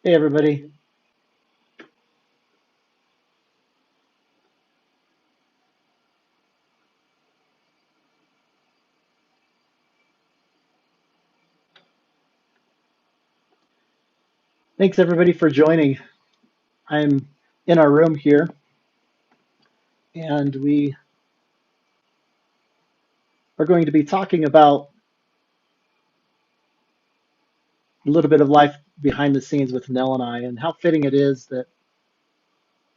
Hey, everybody. Thanks, everybody, for joining. I'm in our room here, and we are going to be talking about a little bit of life behind the scenes with Nell and I, and how fitting it is that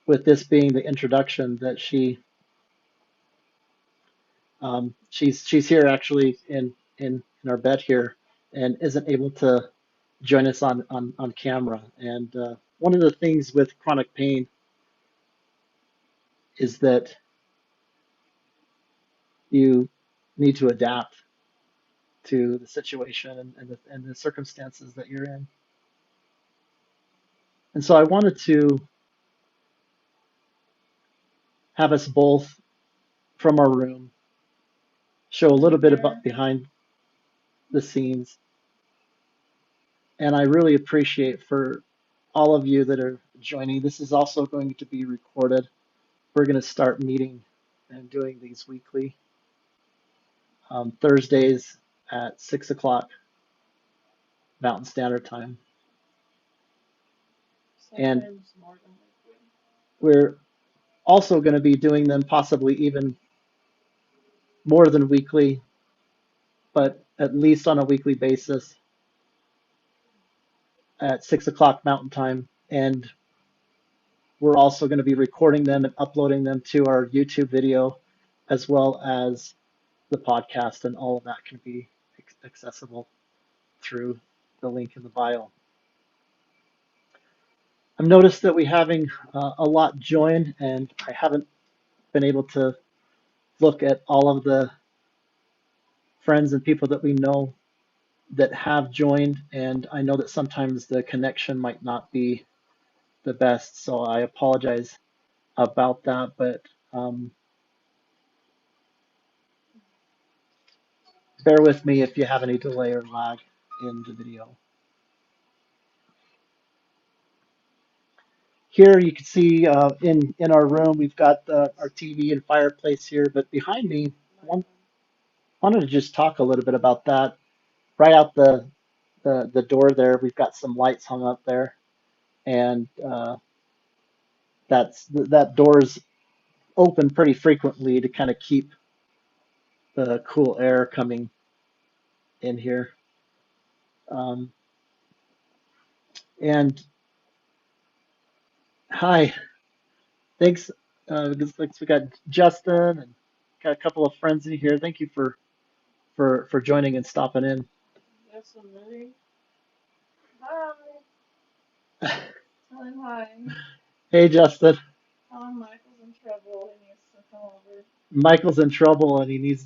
with this being the introduction, that she's here actually in our bed here, and isn't able to join us on camera. And one of the things with chronic pain is that you need to adapt to the situation and the circumstances that you're in. And so I wanted to have us both from our room show a little bit about behind the scenes. And I really appreciate for all of you that are joining. This is also going to be recorded. We're going to start meeting and doing these weekly, Thursdays at 6 o'clock Mountain Standard Time. And we're also going to be doing them possibly even more than weekly, but at least on a weekly basis at 6 o'clock Mountain Time. And we're also going to be recording them and uploading them to our YouTube video, as well as the podcast, and all of that can be accessible through the link in the bio. I've noticed that we're having a lot join, and I haven't been able to look at all of the friends and people that we know that have joined, and I know that sometimes the connection might not be the best, so I apologize about that, but bear with me if you have any delay or lag in the video. Here you can see in our room, we've got our TV and fireplace here, but behind me, I wanted to just talk a little bit about that. Right out the door there, we've got some lights hung up there, and that door's open pretty frequently to kind of keep the cool air coming in here. Um, and hi, thanks. Looks we got Justin and got a couple of friends in here. Thank you for joining and stopping in. Yes, I'm ready. Hi. Tell him hi. Hey, Justin. Tell him Michael's in trouble. He needs to come over. Michael's in trouble and he needs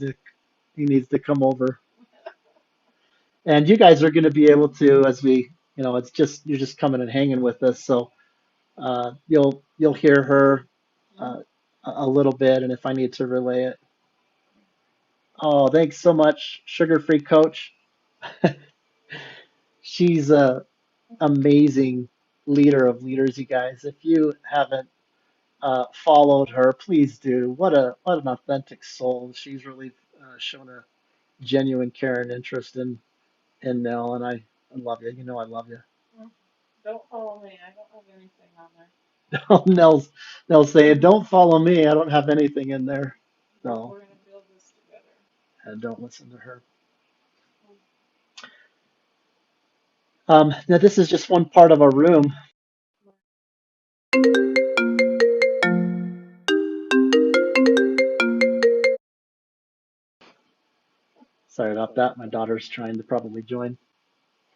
to come over. And you guys are going to be able to, as we, it's just you're just coming and hanging with us, so you'll hear her a little bit, and if I need to relay it. Oh, thanks so much, Sugar Free Coach. She's a amazing leader of leaders, you guys. If you haven't followed her, please do. What an authentic soul. She's really shown a genuine care and interest in Nell, and I love you. You know I love you. Don't follow me. I don't have anything on there. Oh, Nell's saying, "Don't follow me. I don't have anything in there." No, We're gonna build this together. and don't listen to her. Now this is just one part of our room. Sorry about that. My daughter's trying to probably join.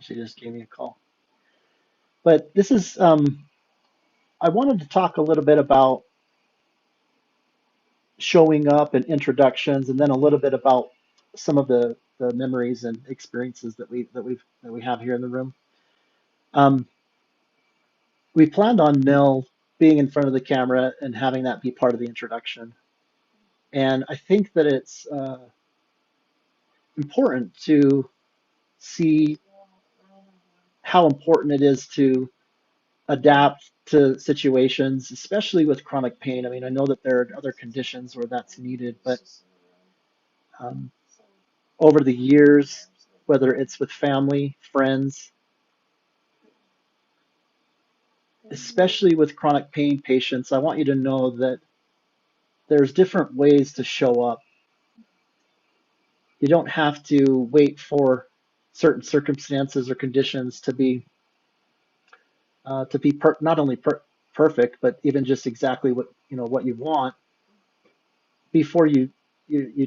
She just gave me a call. But this is, I wanted to talk a little bit about showing up and introductions, and then a little bit about some of the memories and experiences that we have here in the room. Um, we planned on Nell being in front of the camera and having that be part of the introduction. And I think that it's important to see how important it is to adapt to situations, especially with chronic pain. I mean, I know that there are other conditions where that's needed, but um, over the years, whether it's with family, friends, especially with chronic pain patients, I want you to know that there's different ways to show up. You don't have to wait for certain circumstances or conditions not only perfect, but even just exactly what what you want before you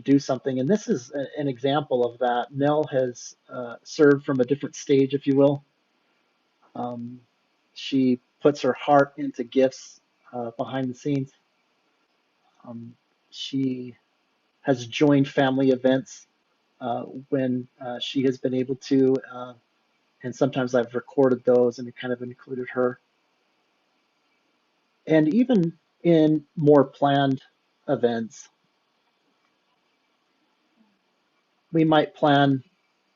do something. And this is an example of that. Nell has served from a different stage, if you will. Um, she puts her heart into gifts behind the scenes. Um, she has joined family events when she has been able to, and sometimes I've recorded those and kind of included her. And even in more planned events, we might plan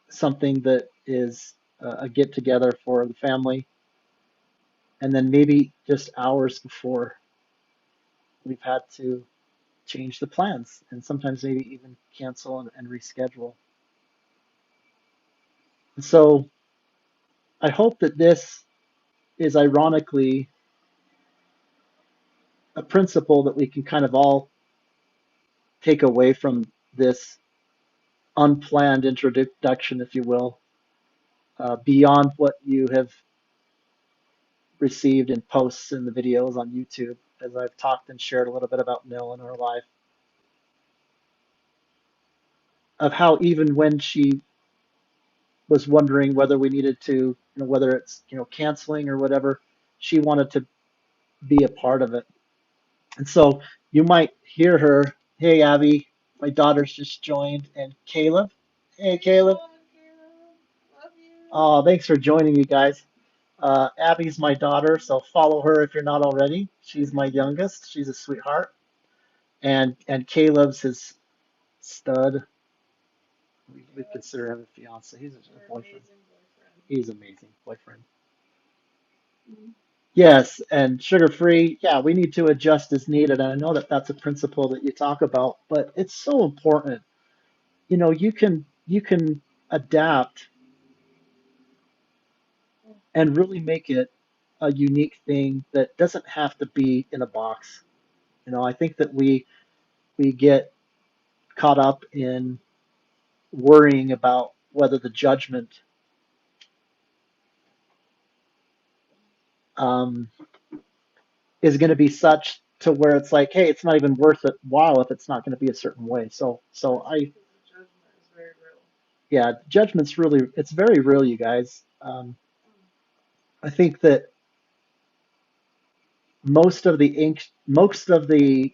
something that is a get together for the family, and then maybe just hours before we've had to change the plans and sometimes maybe even cancel and reschedule. And so I hope that this is ironically a principle that we can kind of all take away from this unplanned introduction, if you will, beyond what you have received in posts in the videos on YouTube, as I've talked and shared a little bit about Nell in her life, of how even when she was wondering whether we needed to, whether it's, canceling or whatever, she wanted to be a part of it. And so you might hear her, hey, Abby, my daughter's just joined, and Caleb. Hey, Caleb. Love you. Oh, thanks for joining, you guys. Abby's my daughter, so follow her if you're not already. She's my youngest. She's a sweetheart. And Caleb's his stud. We Yes. consider him a fiance. He's Your a boyfriend. amazing boyfriend. He's an amazing boyfriend. Mm. Yes, and sugar free. Yeah, we need to adjust as needed. And I know that that's a principle that you talk about, but it's so important. You can adapt and really make it a unique thing that doesn't have to be in a box. I think that we get caught up in worrying about whether the judgment um, is going to be such to where it's like, hey, it's not even worth it while if it's not going to be a certain way. So Yes, I, because the judgment is very real. yeah, judgment's really, it's very real, you guys. Mm. I think that most of the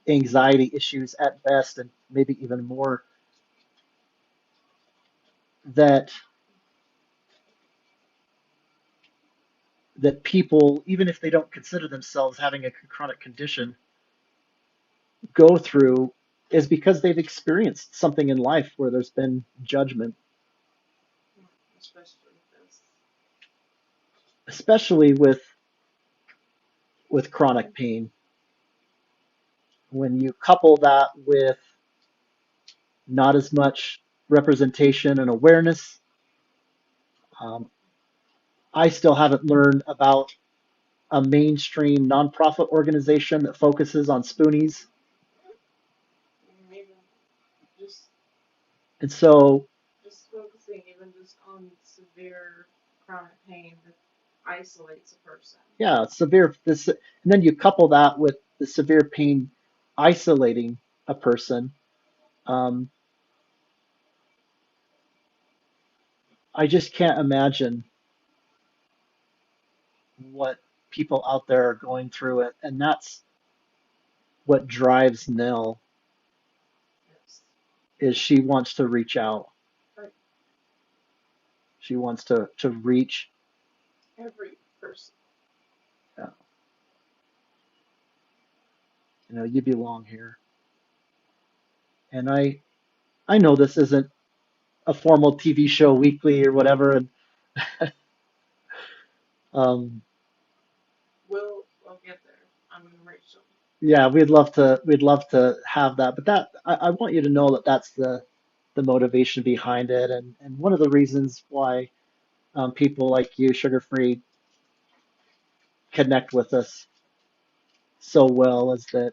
anxiety issues at best, and maybe even more, that that people, even if they don't consider themselves having a chronic condition, go through is because they've experienced something in life where there's been judgment, Mm. Especially this. especially with chronic pain. When you couple that with not as much representation and awareness, um, I still haven't learned about a mainstream nonprofit organization that focuses on spoonies. Even just And so, just focusing even just on severe chronic pain that isolates a person. yeah, severe this, and then you couple that with the severe pain isolating a person. Um, I just can't imagine what people out there are going through it, and that's what drives Nell Yes. is she wants to reach out. Right. She wants to reach. Every person. uh, you belong here. And I know this isn't a formal TV show weekly or whatever, and Um, We'll get there. I'm Rachel. yeah, we'd love to have that, but I want you to know that that's the motivation behind it, and one of the reasons why people like you, Sugar Free, connect with us so well is that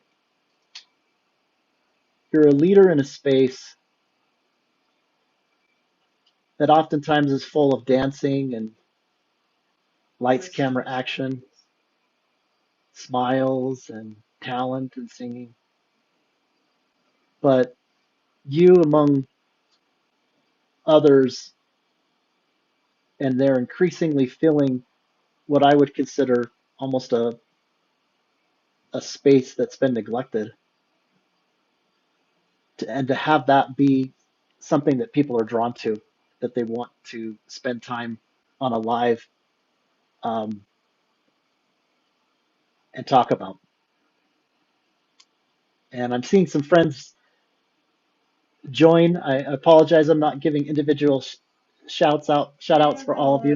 you're a leader in a space that oftentimes is full of dancing and lights, camera, Boisterous action, activities. smiles, and talent and singing. But you, among others, and they're increasingly filling what I would consider almost a space that's been neglected, and to have that be something that people are drawn to, that they want to spend time on a live um, and talk about. And I'm seeing some friends join. I apologize, I'm not giving individual shout Hey outs for all of everyone. you.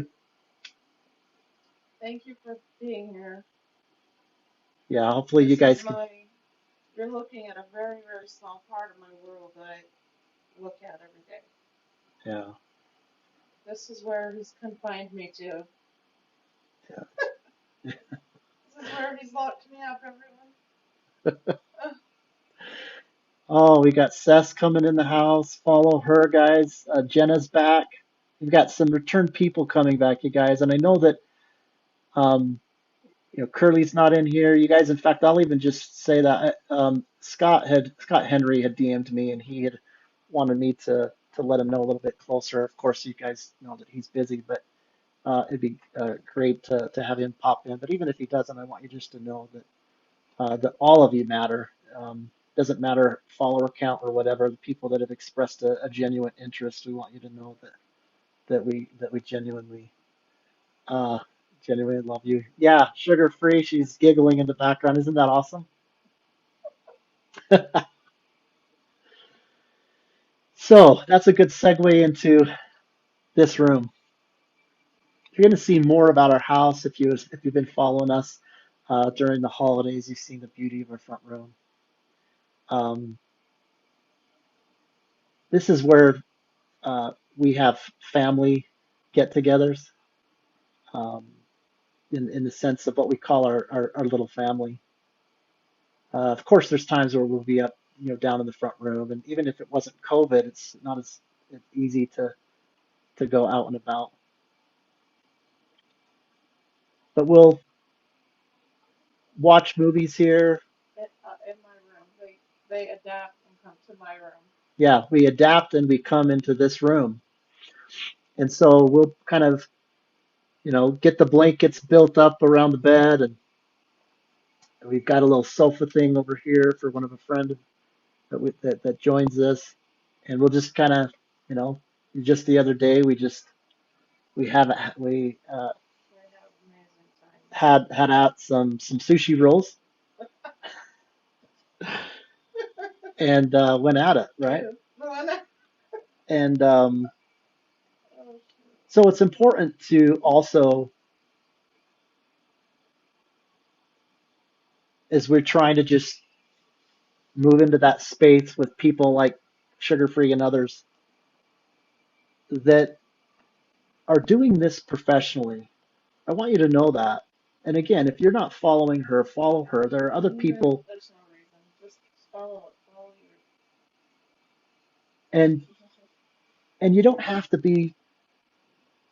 Thank you for being here. Yeah, hopefully you This is guys can. my, you're looking at a very, very small part of my world that I look at every day. Yeah, This is where he's confined me to. yeah. This is where he's locked me up, everyone. Oh, we got Sess coming in the house. Follow her, guys. Jenna's back. We've got some return people coming back, you guys. And I know that um, Curly's not in here. You guys, in fact, I'll even just say that Scott Henry had DM'd me, and he had wanted me to let him know a little bit closer. Of course, you guys know that he's busy, but it'd be great to have him pop in. But even if he doesn't, I want you just to know that all of you matter. Doesn't matter follower count or whatever. The people that have expressed a genuine interest, we want you to know that we uh, genuinely love you. Yeah, sugar free. She's giggling in the background. Isn't that awesome? So that's a good segue into this room. You're going to see more about our house if you've been following us during the holidays. You've seen the beauty of our front room. Um, this is where we have family get-togethers um, in the sense of what we call our little family. Of course, there's times where we'll be up, down in the front room, and even if it wasn't COVID, it's not as easy to go out and about. But we'll watch movies here. In my room. They adapt and come to my room. Yeah, we adapt and we come into this room, and so we'll kind of, get the blankets built up around the bed, and we've got a little sofa thing over here for one of a friend that joins us, and we'll just kind of, you know, just the other day we I have amazing times. had out some sushi rolls and went at it, right? And Oh, shoot. so it's important to also, as we're trying to just move into that space with people like Sugar Free and others that are doing this professionally. I want you to know that. And again, if you're not following her, follow her. There are other people, There's no reason. Just follow it. Follow your. and and you don't have to be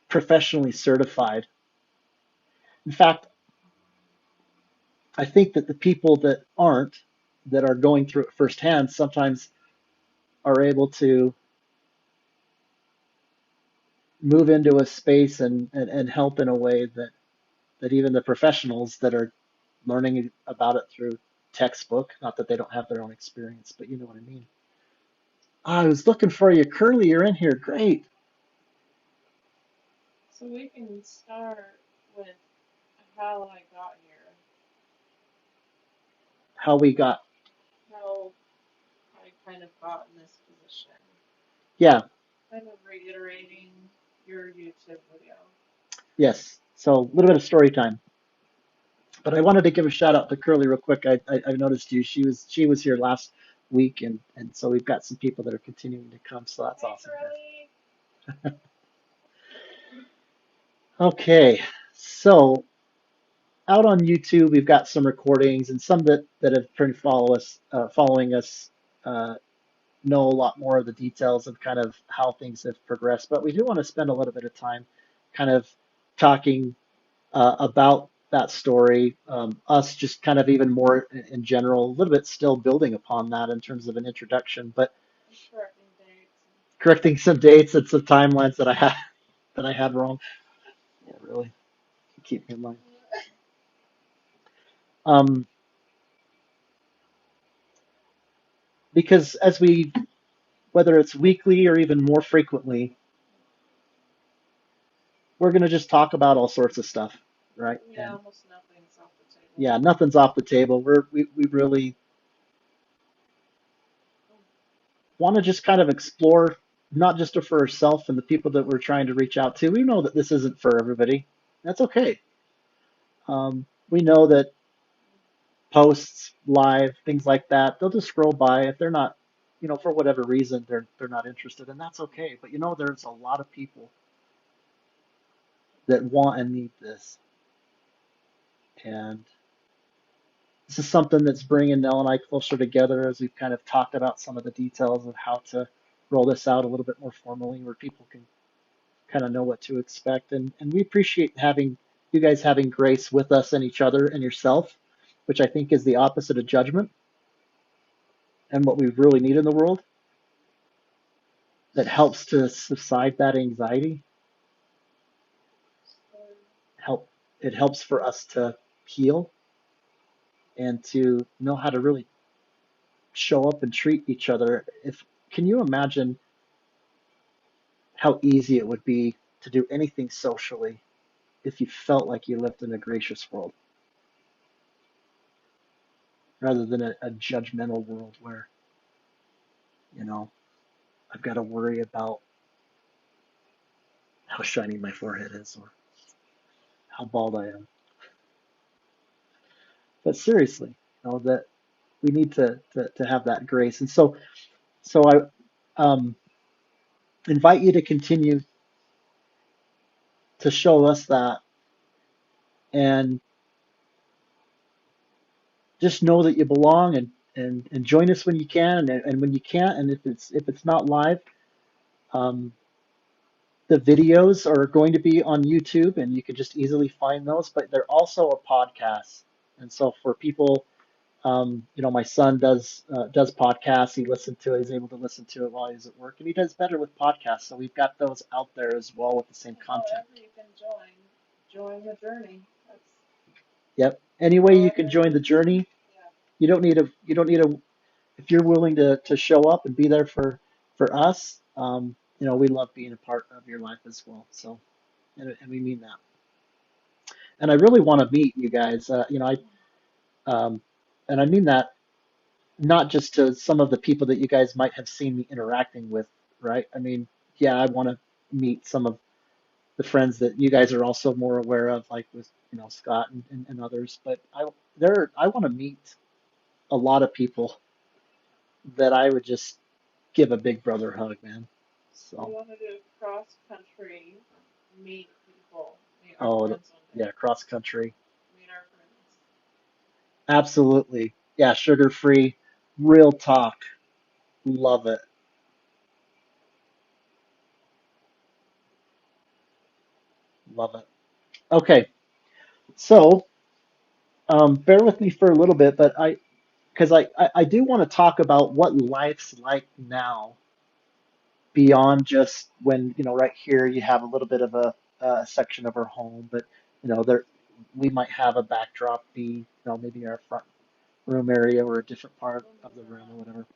professionally certified. In fact, I think that the people that aren't, that are going through it firsthand, sometimes are able to move into a space and help in a way that even the professionals that are learning about it through textbook, not that they don't have their own experience, but you know what I mean. I was looking for you, Curly. You're in here. Great. So we can start with how I got here. How we got? How I kind of got in this position. Yeah. Kind of reiterating your YouTube video. Yes. So a little bit of story time. But I wanted to give a shout out to Curly real quick. I noticed you. She was here last week, and so we've got some people that are continuing to come. So that's Hey, awesome, guys. Curly. Okay, so out on YouTube, we've got some recordings, and some that have been following us, uh, know a lot more of the details of kind of how things have progressed. But we do want to spend a little bit of time, kind of talking about that story, us just kind of even more in general, a little bit still building upon that in terms of an introduction, but I'm correcting dates. correcting some dates and some timelines that I had wrong. Yeah, really keep me in mind. Um, because as we, whether it's weekly or even more frequently, we're going to just talk about all sorts of stuff, right? Yeah, And almost nothing's off the table. yeah, nothing's off the table. We really want to just kind of explore, not just for ourselves and the people that we're trying to reach out to. We know that this isn't for everybody. That's okay. We know that posts, live, things like that, they'll just scroll by if they're not, for whatever reason, they're not interested, and that's okay. But there's a lot of people that want and need this, and this is something that's bringing Nell and I closer together as we've kind of talked about some of the details of how to roll this out a little bit more formally, where people can kind of know what to expect. And we appreciate having you guys having grace with us and each other and yourself, which I think is the opposite of judgment and what we really need in the world. That helps to subside that anxiety. Help It helps for us to heal and to know how to really show up and treat each other. If Can you imagine how easy it would be to do anything socially if you felt like you lived in a gracious world rather than a judgmental world where, you know, I've got to worry about how shiny my forehead is or how bald I am. But seriously, that we need to have that grace. And so I invite you to continue to show us that, and just know that you belong, and join us when you can, and when you can't, and if it's not live, um, the videos are going to be on YouTube, and you can just easily find those, but they're also a podcast. And so for people, my son does podcasts. He's able to listen to it while he's at work, and he does better with podcasts. So we've got those out there as well with the same content. However you can join the journey. That's Yep. Any way you can join the journey. yeah. You don't need a. If you're willing to show up and be there for us, we love being a part of your life as well. So, and we mean that. And I really want to meet you guys. Um, and I mean that not just to some of the people that you guys might have seen me interacting with, right? I mean, yeah, I want to meet some of the friends that you guys are also more aware of, like with Scott and others. But I want to meet a lot of people that I would just give a big brother hug, man. We So, want to do cross country, meet people, meet our oh friends one day, yeah, cross country, meet our friends. absolutely, yeah, sugar free, real talk, love it, love it. Okay, so bear with me for a little bit, but because I do want to talk about what life's like now beyond just when, right here you have a little bit of a section of our home, but there we might have a backdrop be, maybe our front room area or a different part of the room or whatever.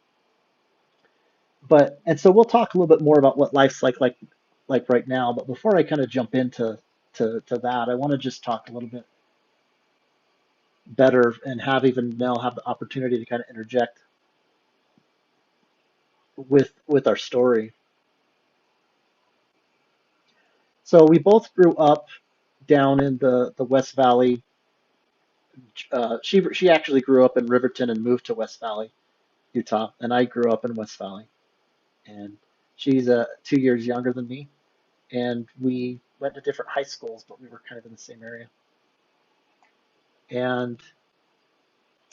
And so we'll talk a little bit more about what life's like right now. But before I kind of jump into to that, I want to just talk a little bit better and have even now have the opportunity to kind of interject with our story. So we both grew up down in the West Valley. She actually grew up in Riverton and moved to West Valley, Utah, and I grew up in West Valley. And she's 2 years younger than me, and we went to different high schools, but we were kind of in the same area. And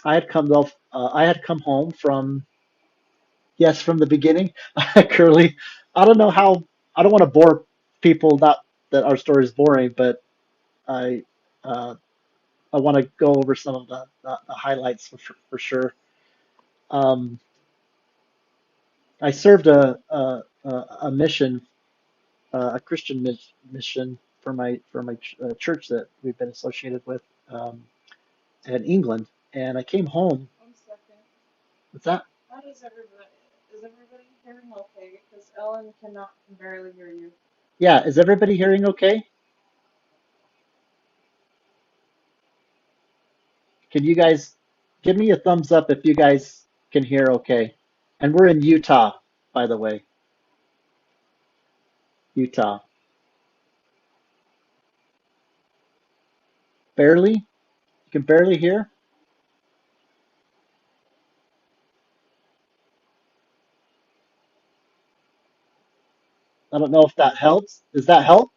I had come home from, yes, from the beginning. Curly, I don't know how, I don't want to bore people, not that our story is boring, but I uh, I want to go over some of the highlights for sure. Um, I served a mission, a Christian mission for my church that we've been associated with in England, and I came home. 1 second. What's that? How does everybody? Is everybody hearing okay? Because Ellen cannot can barely hear you. Yeah, is everybody hearing okay? Can you guys give me a thumbs up if you guys can hear okay? And we're in Utah, by the way. Utah. Barely? You can barely hear? I don't know if that helps. Does that help?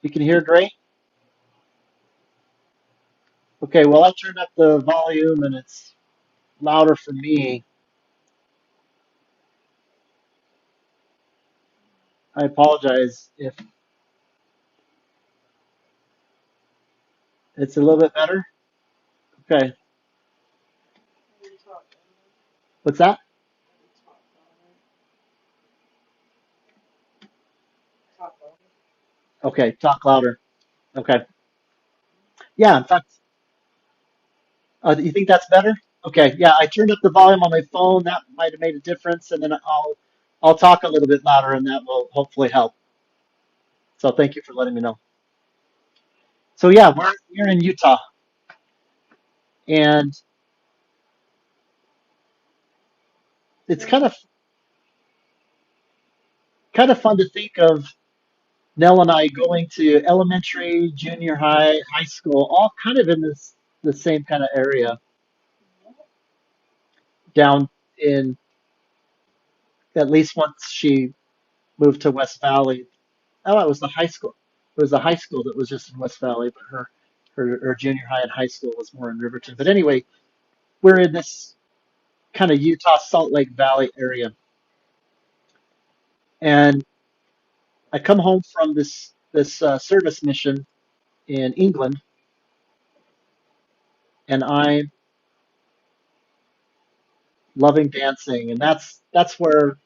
You can hear great? Okay, well, I turned up the volume and it's louder for me. I apologize if it's a little bit better. Okay. Maybe talk louder. What's that? Maybe talk louder. Talk louder. Okay, talk louder. Okay. Yeah, in fact, you think that's better? Okay, yeah, I turned up the volume on my phone. That might have made a difference, and then I'll talk a little bit louder, and that will hopefully help. So thank you for letting me know. So yeah, we're in Utah, and it's You're in. kind of fun to think of Nell and I going to elementary, junior high, high school, all kind of in this the same kind of area down in, at least once she moved to West Valley. Oh, it was the high school. It was the high school that was just in West Valley, but her junior high and high school was more in Riverton. But anyway, we're in this kind of Utah Salt Lake Valley area, and I come home from this service mission in England, and I'm loving dancing, and that's where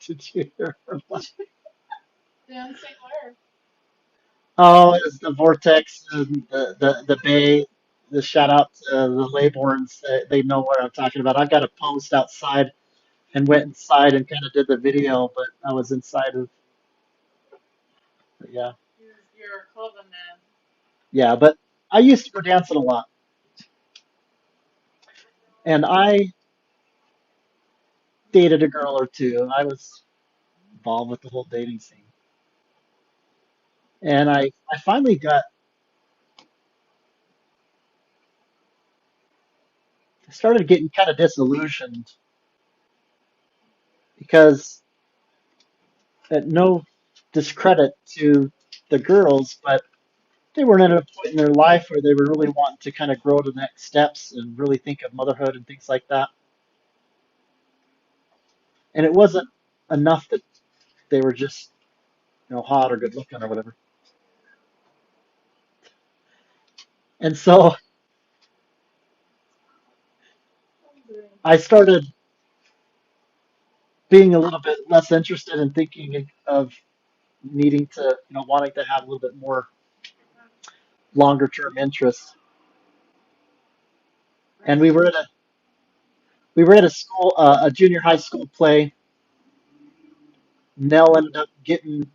did you hear her laugh? Dancing where? Oh, it's the vortex, the bay. The shout out to the Layborns. They know what I'm talking about. I've got a post outside and went inside and kind of did the video, but I was inside of, yeah, You're a cloven man. yeah. But I used to go dancing a lot, and I dated a girl or two. I was involved with the whole dating scene, and I finally got started getting kind of disillusioned because, no discredit to the girls, but they were at a point in their life where they were really wanting to kind of grow to the next steps and really think of motherhood and things like that. And it wasn't enough that they were just, hot or good looking or whatever. And so I started being a little bit less interested in thinking of needing to, wanting to have a little bit more longer term interests. And we were at a school, a junior high school play. Nell ended up getting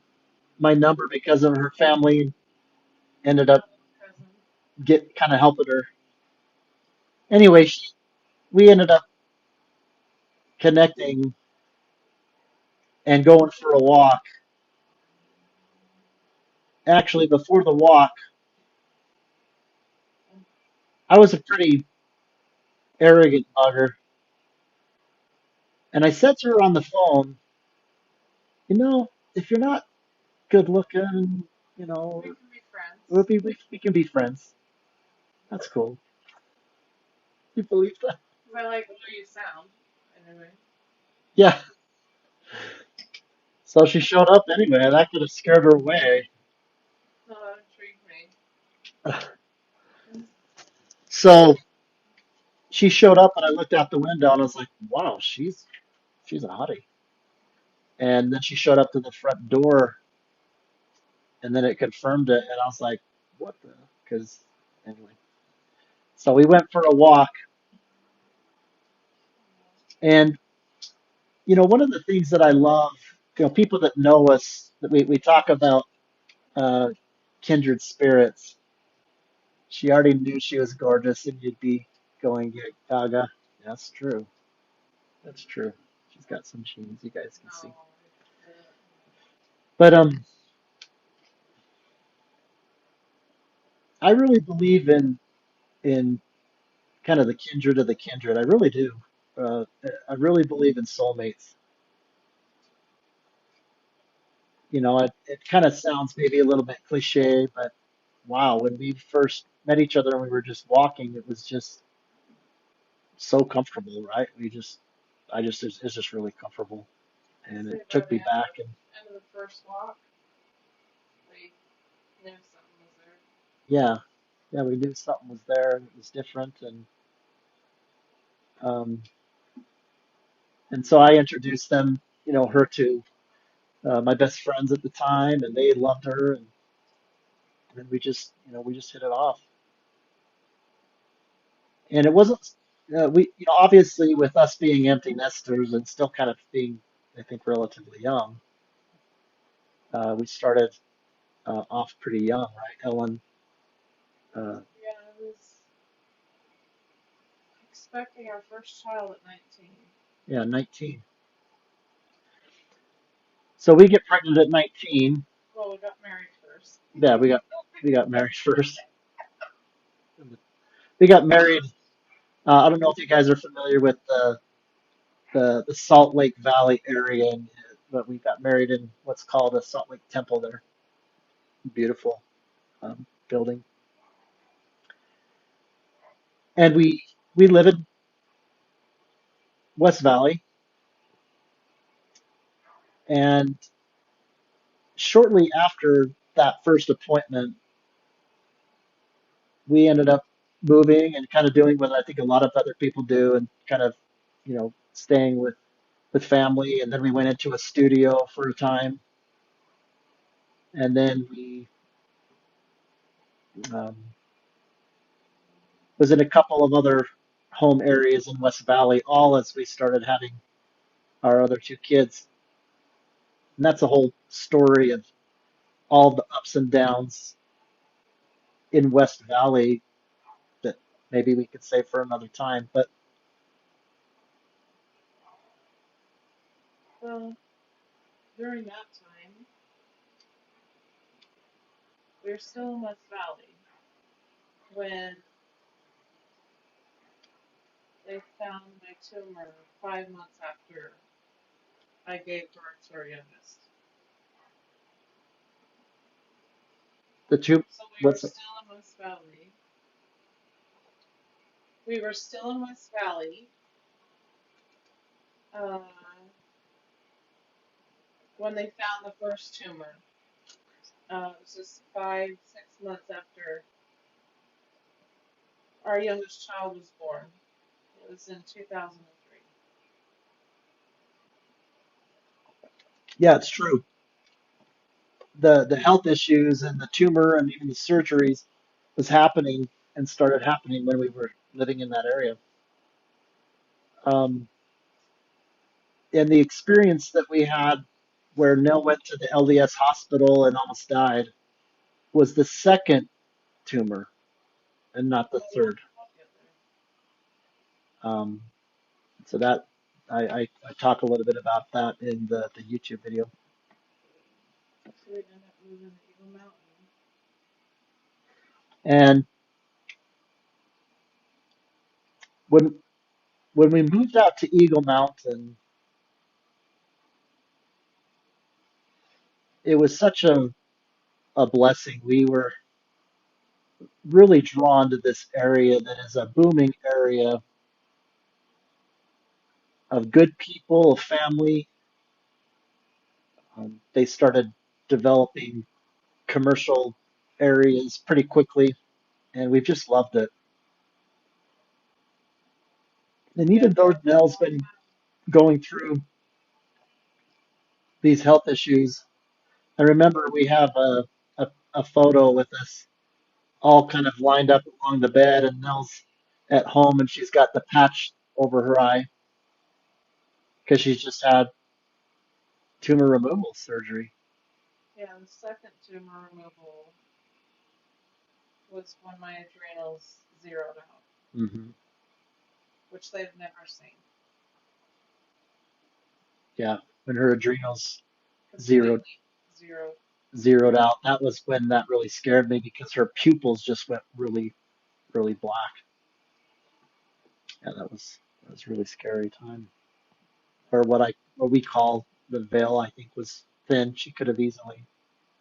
my number because of her family. Ended up Cousin. get kind of helping her. Anyway, we ended up connecting and going for a walk. Actually, before the walk, I was a pretty arrogant bugger, and I said to her on the phone, you know, if you're not good looking, you know, We can be we'll friends. be we can be friends. That's cool. You believe that? 'Cause I like the way you sound. Anyway. Yeah. So she showed up anyway. That could have scared her away. No, that intrigued me. So she showed up, and I looked out the window, and I was like, "Wow, she's a hottie." And then she showed up to the front door, and then it confirmed it, and I was like, "What the?" Because anyway, so we went for a walk, and one of the things that I love, people that know us, that we talk about uh, kindred spirits. She already knew she was gorgeous, and you'd be going gaga. That's true. That's true. She's got some jeans you guys can see. No. But I really believe in kind of the kindred of the kindred. I really do. Uh, I really believe in soulmates. It kind of sounds maybe a little bit cliche, but wow, when we first met each other and we were just walking, it was just so comfortable, right? It's just really comfortable, and See, it by took the me back, and end of the first walk, we knew something was there. yeah, yeah, we knew something was there and it was different, um, and so I introduced them, her to my best friends at the time, and they loved her, and we just hit it off. And it wasn't, obviously with us being empty nesters and still kind of being, I think, relatively young, we started off pretty young, right, Ellen? Uh, Yeah, I was expecting our first child at 19. yeah, 19. So we get pregnant at 19. Well, we got married first. Yeah, we got married first. We got married. I don't know if you guys are familiar with the Salt Lake Valley area, but we got married in what's called a Salt Lake Temple there. Beautiful building, and we live in West Valley, and shortly after that first appointment, we ended up moving and kind of doing what I think a lot of other people do, and kind of staying with family, and then we went into a studio for a time, and then we um, was in a couple of other home areas in West Valley, all as we started having our other two kids. And that's a whole story of all the ups and downs in West Valley that maybe we could save for another time. But Well, during that time, we were still in West Valley when they found my tumor 5 months after I gave birth to our youngest. the two, So we were what's it? still in West Valley. We were still in West Valley uh, when they found the first tumor. It was just 5, 6 months after our youngest child was born. It was in 2003. Yeah, it's true. The health issues and the tumor and even the surgeries was happening and started happening when we were living in that area. Um, and the experience that we had where Nell went to the LDS hospital and almost died was the second tumor and not the Well, we third. didn't get there. Um, so that. I talk a little bit about that in the YouTube video. So we ended up moving to Eagle Mountain. And when when we moved out to Eagle Mountain, it was such a blessing. We were really drawn to this area that is a booming area of good people, of family. They started developing commercial areas pretty quickly, and we've just loved it. And Yeah, even for though a Nell's long been time. going through these health issues, I remember we have a photo with us all kind of lined up along the bed, and Nell's at home and she's got the patch over her eye because she's just had tumor removal surgery. Yeah, the second tumor removal was when my adrenals zeroed out, Hmm. which they've never seen. Yeah, when her adrenals zeroed Completely zeroed. zeroed out, that was when that really scared me because her pupils just went really black. Yeah, that was a really scary time. Or what we call the veil, I think was thin. She could have easily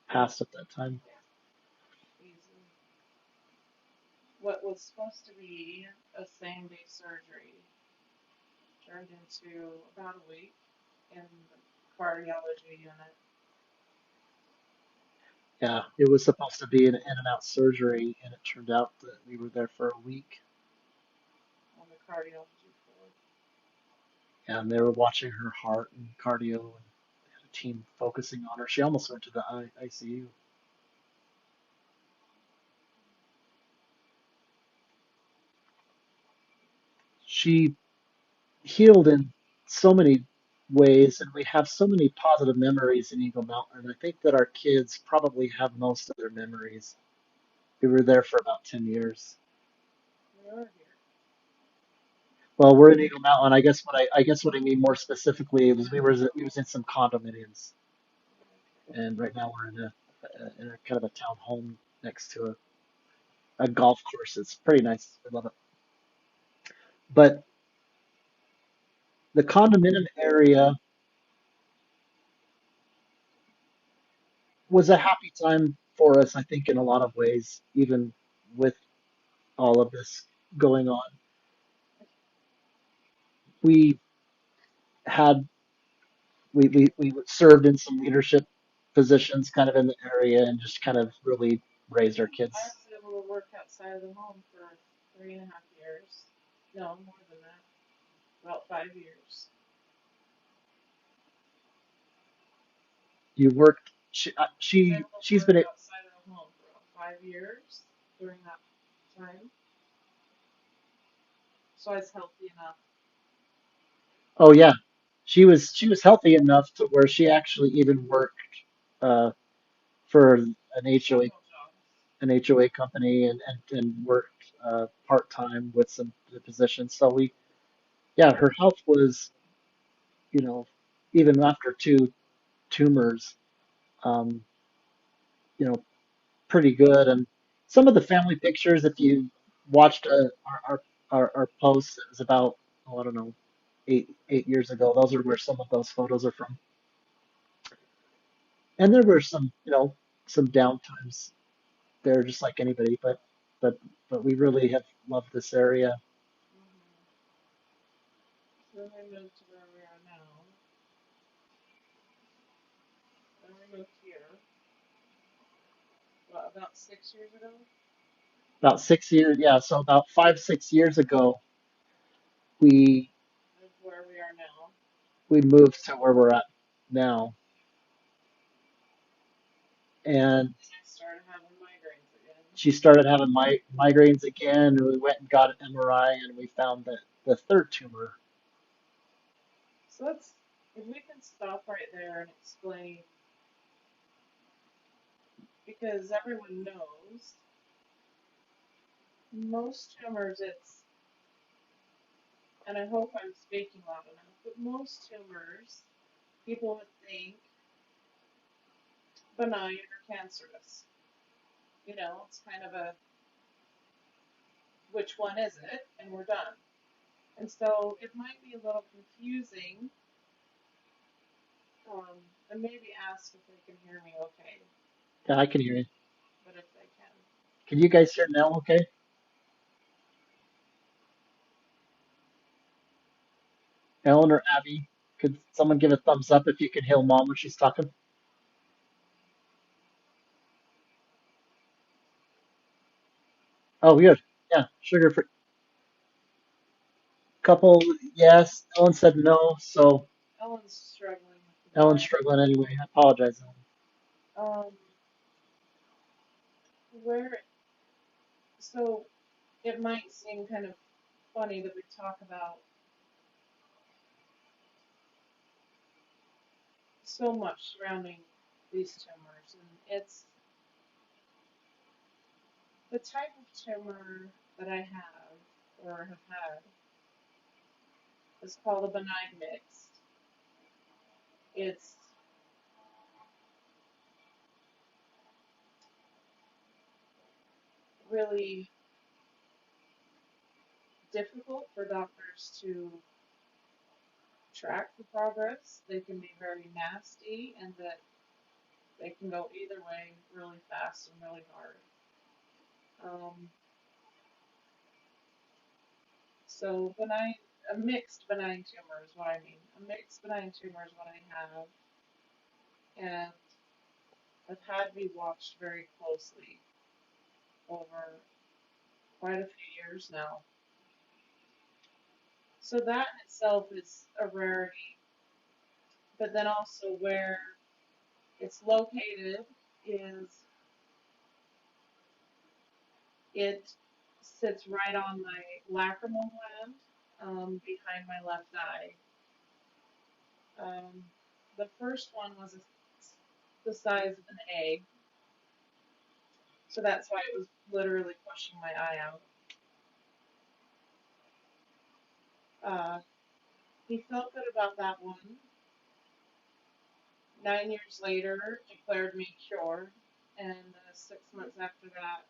passed at that time. Yeah, easily. What was supposed to be a same day surgery turned into about a week in the cardiology unit Yeah, it was supposed to be an in and out surgery, and it turned out that we were there for a week, on the cardiology floor. and they were watching her heart and cardio, and they had a team focusing on her. She almost went to the ICU. She healed in so many ways, and we have so many positive memories in Eagle Mountain. And I think that our kids probably have most of their memories. We were there for about 10 years. We are here. Well, we're in Eagle Mountain. I guess what I mean more specifically was we was in some condominiums, Okay. and right now we're in a kind of a town home next to a golf course. It's pretty nice. I love it. But the condominium area was a happy time for us, I think, in a lot of ways, even with all of this going on. We had we served in some leadership positions kind of in the area and just kind of really raised our I kids. was able to work outside of the home for 3.5 years. No, more than that. About 5 years. You worked. I was able to She's work been at. outside of the home for about 5 years during that time. So I was healthy enough. Oh yeah, she was healthy enough to where she actually even worked uh, for an HOA Several jobs. company and worked part time with some positions. So we yeah, her health was you know even after two tumors, um, you know pretty good. And some of the family pictures, if you watched our posts, it was about, oh, I don't know, 8 years ago. Those are where some of those photos are from. And there were some, some downtimes there, just like anybody. But but we really have loved this area. Mm-hmm. So then we moved to where we are now. Then we moved here, what, about 6 years ago? About 6 years, yeah. So about 5, 6 years ago, we Is where we are now. we moved to where we're at now, and And I started having migraines again. she started having migraines again. And we went and got an MRI, and we found that the third tumor. So let's, if we can stop right there and explain, because everyone knows most tumors, it's and I hope I'm speaking loud enough, but most tumors, people would think benign or cancerous. It's kind of a which one is it, and we're done. And so it might be a little confusing, and maybe ask if they can hear me okay, Yeah, I can hear you. but if they can. Can you guys hear Nell okay? Ellen or Abby, could someone give a thumbs up if you can hear Mom when she's talking? Oh, good. Yeah, sugar free. Couple, yes. Ellen said no, so Ellen's struggling with the Ellen's volume. struggling anyway. I apologize, Ellen. Um, where, so it might seem kind of funny that we talk about so much surrounding these tumors, and it's the type of tumor that I have or have had is called a benign mixed. It's really difficult for doctors to track the progress. They can be very nasty, and that they can go either way really fast and really hard. Um, so benign, a mixed benign tumor is what I mean. A mixed benign tumor is what I have, and have had to be watched very closely over quite a few years now. So that in itself is a rarity, but then also where it's located is it sits right on my lacrimal gland, behind my left eye. Um, the first one was the size of an egg, so that's why it was literally pushing my eye out. He felt good about that one. 9 years later, declared me cured, and 6 months after that,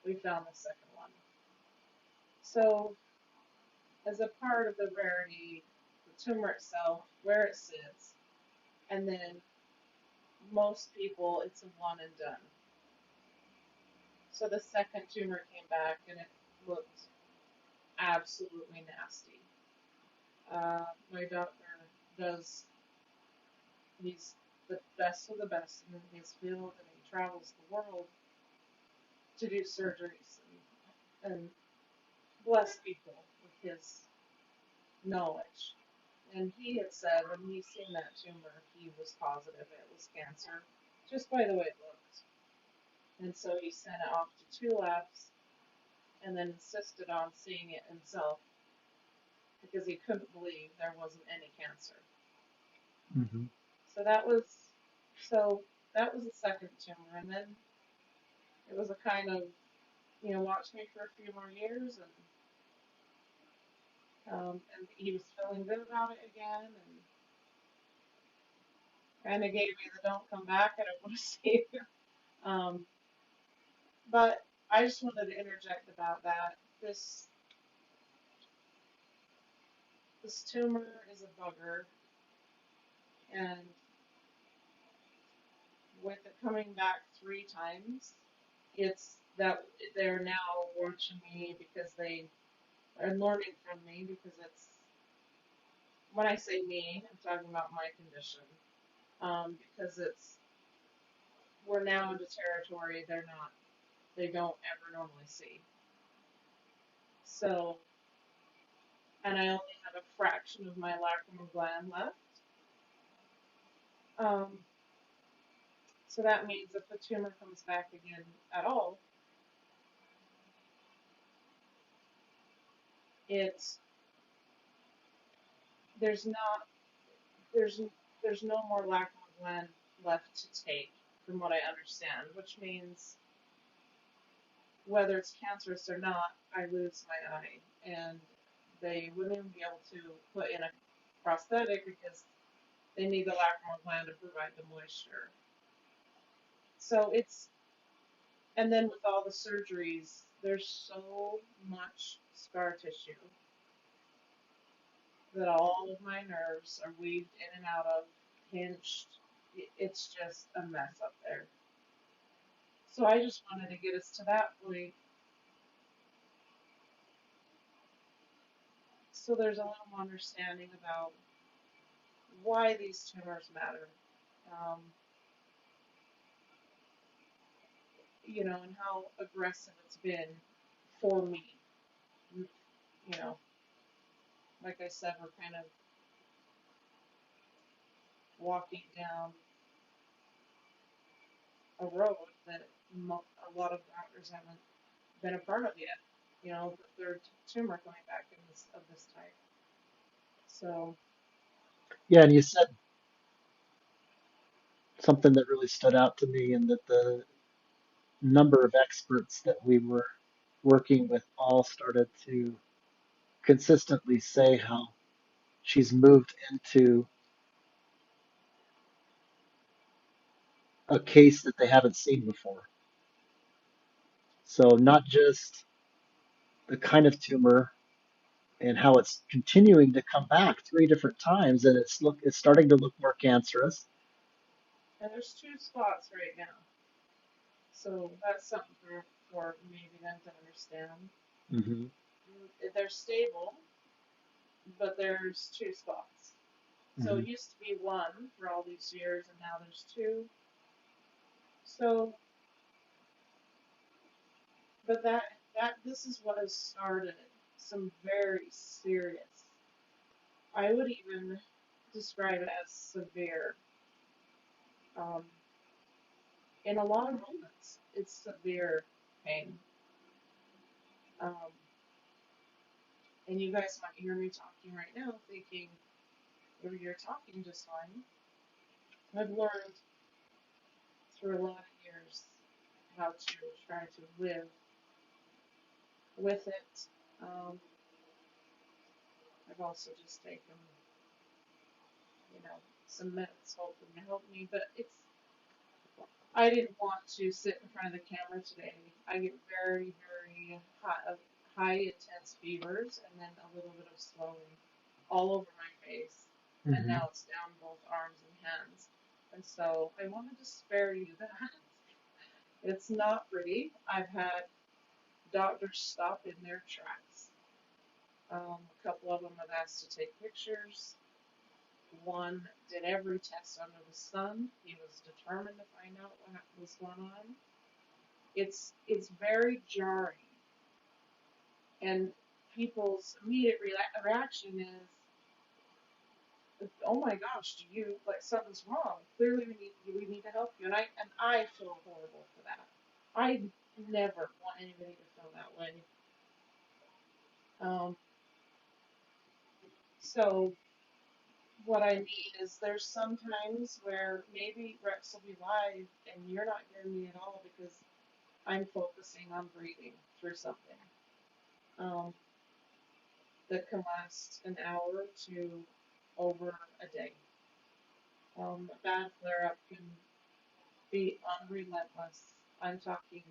we found the second one. So, as a part of the rarity, the tumor itself, where it sits, and then most people, it's a one and done. So the second tumor came back and it looked absolutely nasty. My doctor does, he's the best of the best in his field, and he travels the world to do surgeries and bless people with his knowledge. And he had said when he seen that tumor, he was positive it was cancer, just by the way it looked. And so he sent it off to two labs and then insisted on seeing it himself because he couldn't believe there wasn't any cancer. Hmm. So that was so that was the second tumor, and then it was a kind of watch me for a few more years, and he was feeling good about it again, and kind of gave me the don't come back, I don't want to see you. Um, but I just wanted to interject about that. This tumor is a bugger, and with it coming back 3 times, it's that they're now watching me because they are learning from me because it's when I say me, I'm talking about my condition. Because we're now into territory they don't ever normally see. So, and I only have a fraction of my lacrimal gland left. Um, so that means if the tumor comes back again at all, it's there's not there's there's no more lacrimal gland left to take, from what I understand, which means whether it's cancerous or not, I lose my eye, and They wouldn't even be able to put in a prosthetic because they need the lacrimal gland to provide the moisture. So it's, and then with all the surgeries, there's so much scar tissue that all of my nerves are weaved in and out of, pinched. It's just a mess up there. So I just wanted to get us to that point so there's a little more understanding about why these tumors matter. Um, and how aggressive it's been for me. You know, like I said, we're kind of walking down a road that a lot of doctors haven't been a part of yet. The third tumor coming back in this of this type. So, Yeah, and you said something that really stood out to me, and that the number of experts that we were working with all started to consistently say how she's moved into a case that they haven't seen before. So not just the kind of tumor and how it's continuing to come back three different times, and it's starting to look more cancerous. and there's two spots right now. So that's something for maybe them to understand. Hmm. They're stable, but there's two spots. So Hmm. it used to be one for all these years, and now there's two. So, but that this is what has started some very serious. I would even describe it as severe. Um, in a lot of moments, it's severe pain. Um, and you guys might hear me talking right now, thinking, "Oh, you're talking just fine." I've learned through a lot of years how to try to live with it. Um, I've also just taken, you know, some meds hoping to help me, but I didn't want to sit in front of the camera today. I get very, very high intense fevers and then a little bit of swelling all over my face. And Hmm. now it's down both arms and hands. And so I wanted to spare you that. It's not pretty. I've had doctors stop in their tracks. A couple of them have asked to take pictures. One did every test under the sun. He was determined to find out what was going on. It's very jarring, and people's immediate reaction is, "Oh my gosh, do you like something's wrong? Clearly, we need to help you." And I feel horrible for that. I never want anybody to feel that way. Um, so what I mean is there's sometimes where maybe Rex will be live and you're not hearing me at all because I'm focusing on breathing through something um, that can last an hour to over a day. A bad flare up can be unrelentless. I'm talking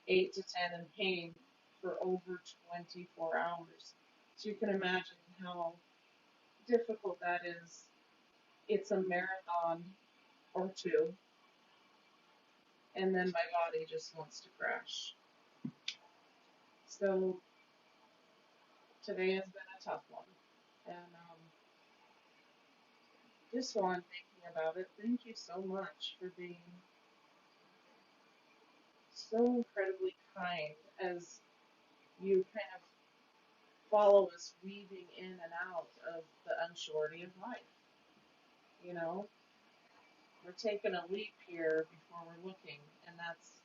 8 to 10 in pain for over 24 hours. So you can imagine how difficult that is. It's a marathon or two, and then my body just wants to crash. So today has been a tough one. And just while I'm thinking about it, thank you so much for being so incredibly kind as you kind of follow us weaving in and out of the unsurety of life. You know, we're taking a leap here before we're looking, and that's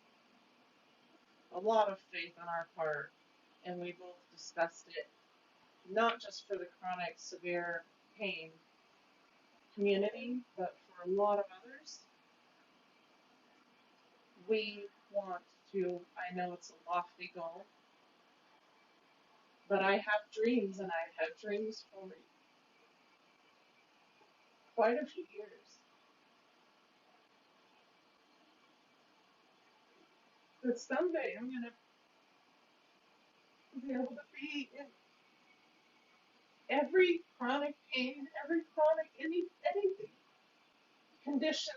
a lot of faith on our part. And we both discussed it, not just for the chronic severe pain community, but for a lot of others. We want to, I know it's a lofty goal, But I have dreams, and I've had dreams for quite a few years. That someday I'm going to be able to be in every chronic pain, every chronic anything condition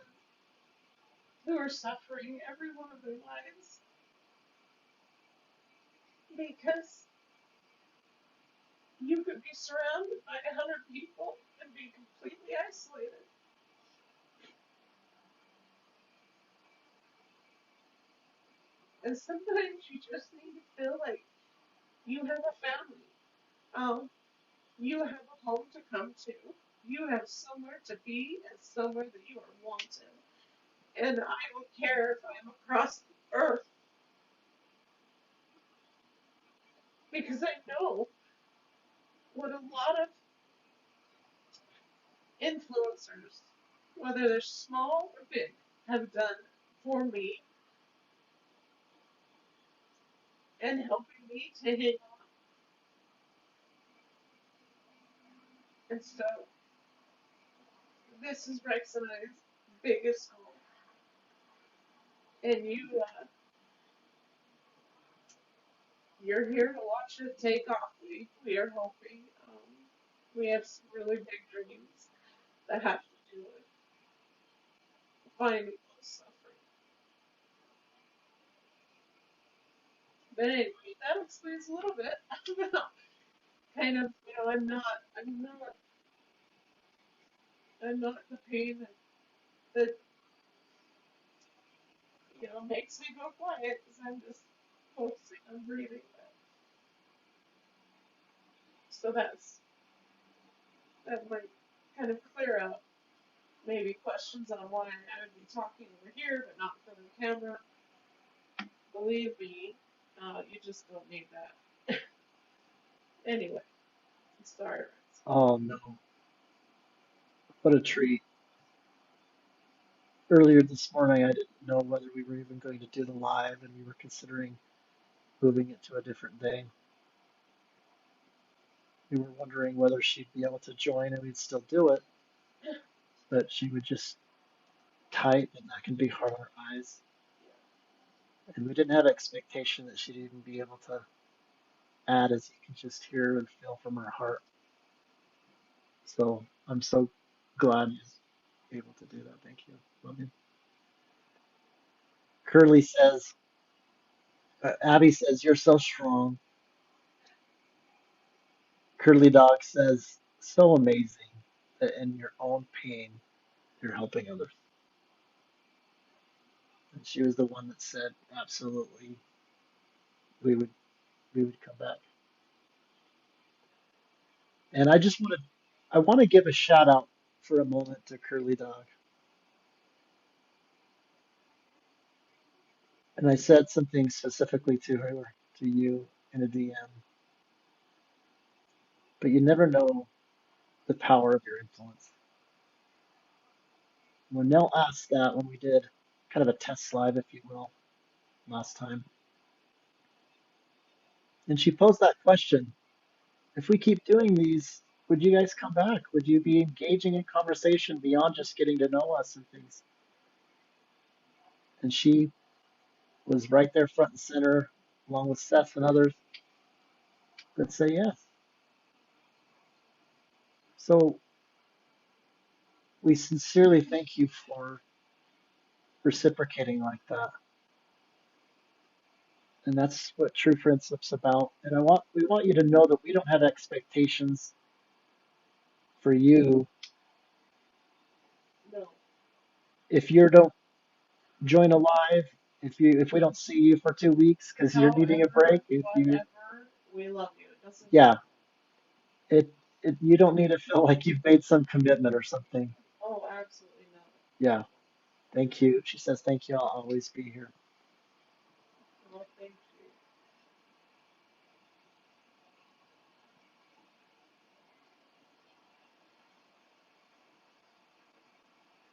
who are suffering every one of their lives because you could be surrounded by 100 people and be completely isolated. And sometimes you just need to feel like you have a family. Um, you have a home to come to. You have somewhere to be and somewhere that you are wanted. And I don't care if I'm across the earth because I know what a lot of influencers, whether they're small or big, have done for me and helping me to hang on. And so this is Rex and I's biggest goal. And you're here to watch it take off. We are hoping. We have some really big dreams that have to do with finding those suffering. But anyway, that explains a little bit about kind of, I'm not the pain that makes me go quiet because I'm just focusing on breathing. So that might kind of clear out maybe questions on why I would be talking over here but not in front of the camera. Believe me, you just don't need that. Anyway, sorry, Rex. Oh no, what a treat. Earlier this morning, I didn't know whether we were even going to do the live, and we were considering moving it to a different day. We were wondering whether she'd be able to join and we'd still do it, but she would just type, and that can be hard on her eyes. And we didn't have expectation that she'd even be able to add, as you can just hear and feel from her heart. So I'm so glad you're able to do that. Thank you. Love you. Curly says, Abby says, you're so strong. Curly Dog says, so amazing that in your own pain, you're helping others. And she was the one that said, absolutely, we would we would come back. And I want to give a shout out for a moment to Curly Dog. And I said something specifically to her, to you in a DM, but you never know the power of your influence. When Nell asked that when we did kind of a test live, if you will, last time, and she posed that question, if we keep doing these, would you guys come back? Would you be engaging in conversation beyond just getting to know us and things? And she was right there front and center, along with Seth and others that say yes. So we sincerely thank you for reciprocating like that. And that's what true friendship's about. And we want you to know that we don't have expectations for you No, if you don't join a live, if we don't see you for 2 weeks because you're needing a break, however, if you whatever, we love you. It doesn't yeah, matter. it you don't need to feel like you've made some commitment or something. Oh, absolutely not. Yeah, thank you. She says thank you. I'll always be here. Well, thank you.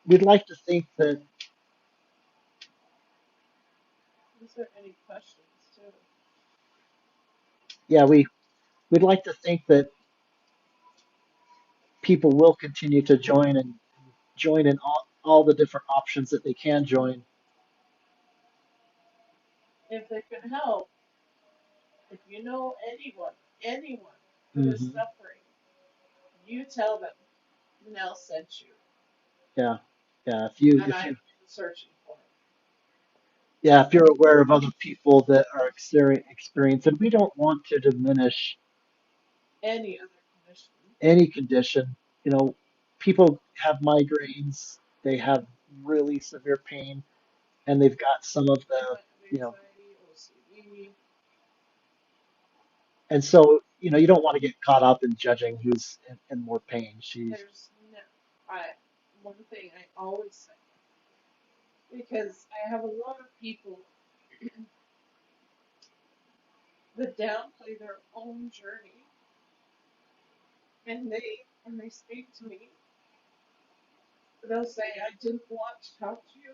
We'd like to think that Is there any questions too? yeah, we'd like to think that people will continue to join and join in all the different options that they can join. If they can help, if you know anyone that is Hmm. suffering, you tell them Nell sent you, Yeah, yeah. and If I've you been searching for yeah, if you're aware of other people that are experiencing, we don't want to diminish any other condition. any condition. You know, people have migraines, they have really severe pain, and they've got some of They the, might have you know, anxiety, OCD. and so, you don't want to get caught up in judging who's in more pain. She's, There's no, I, one thing I always say, because I have a lot of people that downplay their own journey, and when they speak to me, they'll say, I didn't want to talk to you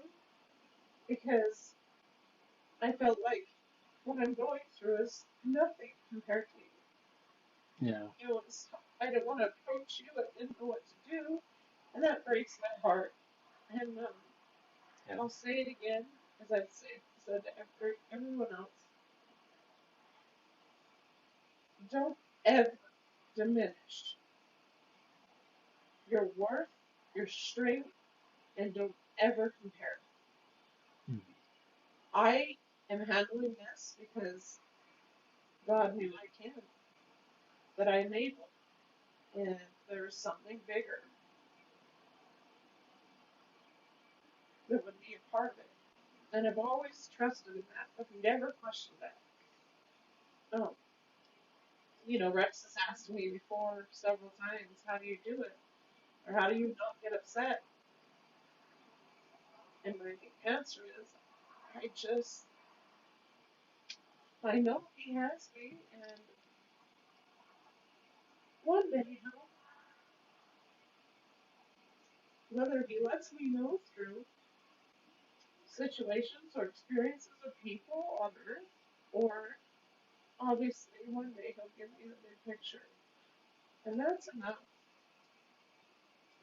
because I felt like what I'm going through is nothing compared to you. yeah, It was, I didn't want to approach you, I didn't know what to do, and that breaks my heart. And yeah. I'll say it again, as I've said to everyone else, don't ever diminish your worth, your strength, and don't ever compare. Mm. I am handling this because God knew I can, that I'm able, and there's something bigger that would be a part of it. And I've always trusted in that. I've never questioned that. Um, Rex has asked me before several times, how do you do it? Or how do you not get upset? And my answer is, I just, I know he has me, and one day, whether he lets me know through situations or experiences of people on earth, or obviously one day he'll give me the big picture. And that's enough.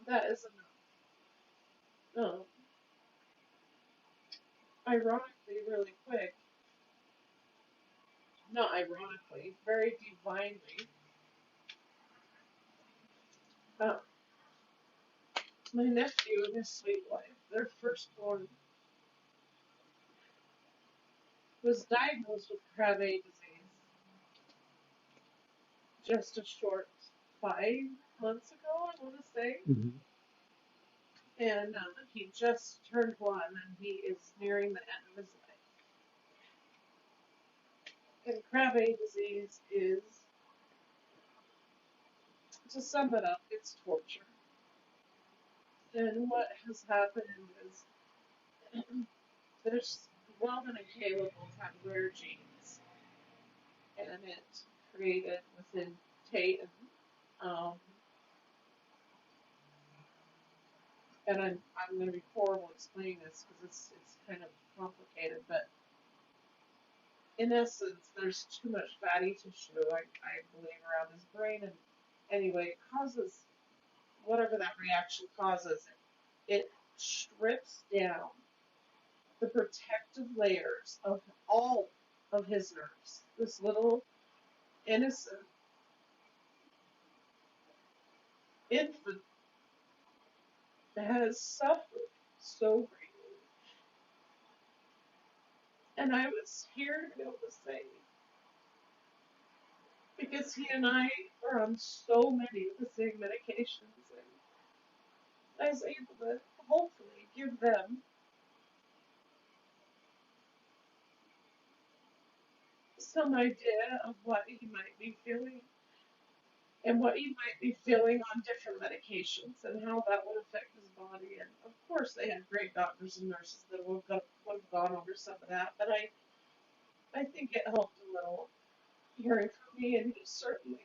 That is enough. Ironically, really quick, not ironically, very divinely, uh, my nephew and his sweet wife, their firstborn, was diagnosed with Krabbe disease just a short 5 months ago, I want to say. Hmm. And he just turned 1 and he is nearing the end of his life. And Krabbe disease is, to sum it up, it's torture. And what has happened is there's Robin and Caleb both have rare genes, and it created within Tate, um, and I'm going to be horrible explaining this because it's kind of complicated, but in essence, there's too much fatty tissue, I believe, around his brain, and anyway, it causes whatever that reaction causes. It strips down the protective layers of all of his nerves. This little innocent infant has suffered so greatly. And I was here to be able to say, because he and I are on so many of the same medications, and I was able to hopefully give them some idea of what he might be feeling and what he might be feeling on different medications and how that would affect his body. And of course, they had great doctors and nurses that would have gone over some of that, but I think it helped a little hearing from me, and he certainly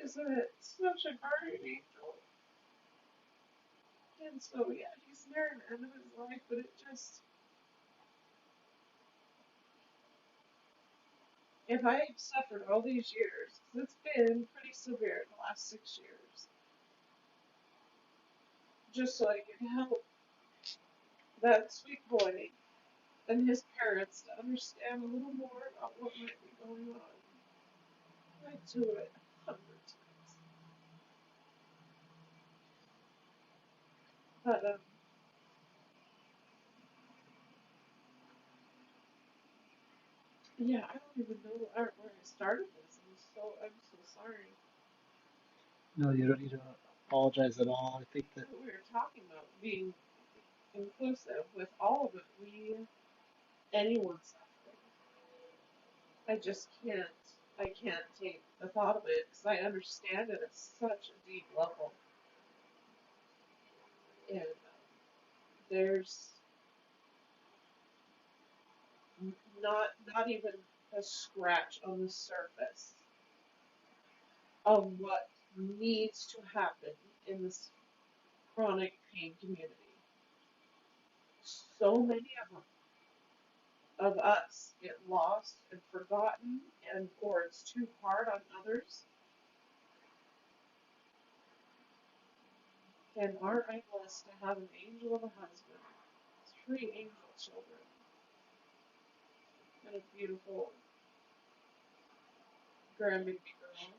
is such a guardian angel. And so, yeah, he's near the end of his life, but it just, if I suffered all these years, 'cause it's been pretty severe in the last 6 years, just so I can help that sweet boy and his parents to understand a little more about what might be going on, I'd do it 100 times. But yeah, I don't even know where I started this. I'm so sorry. No, you don't need to apologize at all. I think that We were talking about being inclusive with all of it. Anyone suffering. I just can't. I can't take the thought of it because I understand it at such a deep level, and there's not even a scratch on the surface of what needs to happen in this chronic pain community. So many of us get lost and forgotten, and or it's too hard on others. And aren't I blessed to have an angel of a husband, 3 angel children, and a beautiful grandbaby girl?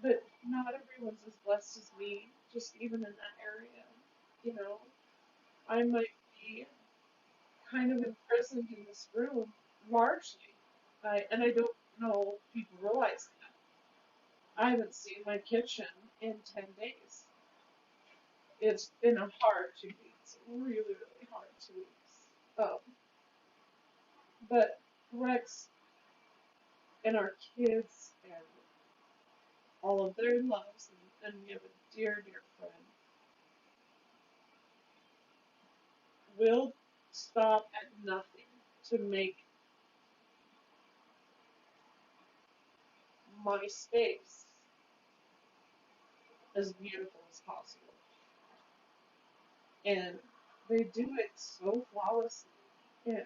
But not everyone's as blessed as me, just even in that area. You know, I might be kind of imprisoned in this room largely. And I don't know if people realize that. I haven't seen my kitchen in 10 days. It's been a hard 2 weeks, really, really hard 2 weeks. But Rex and our kids and all of their loves, and we have a dear, dear friend, will stop at nothing to make my space as beautiful as possible. And they do it so flawlessly. And,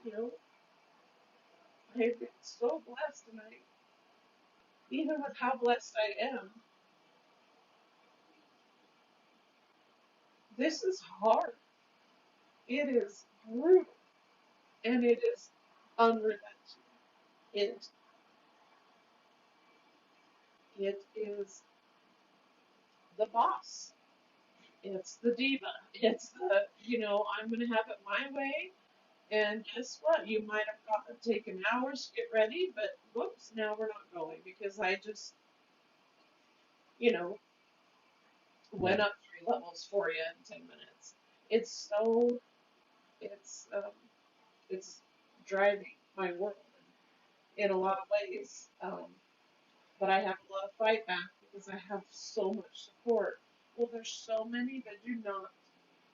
you know, I've been so blessed, and even with how blessed I am, this is hard. It is brutal, and it is unrelenting. It, it is the boss. It's the diva. It's I'm going to have it my way. And guess what? You might have taken hours to get ready, but whoops, now we're not going because I just, you know, went up 3 levels for you in 10 minutes. It's so, it's, um, it's driving my world in a lot of ways. But I have a lot of fight back because I have so much support. Well, there's so many that do not.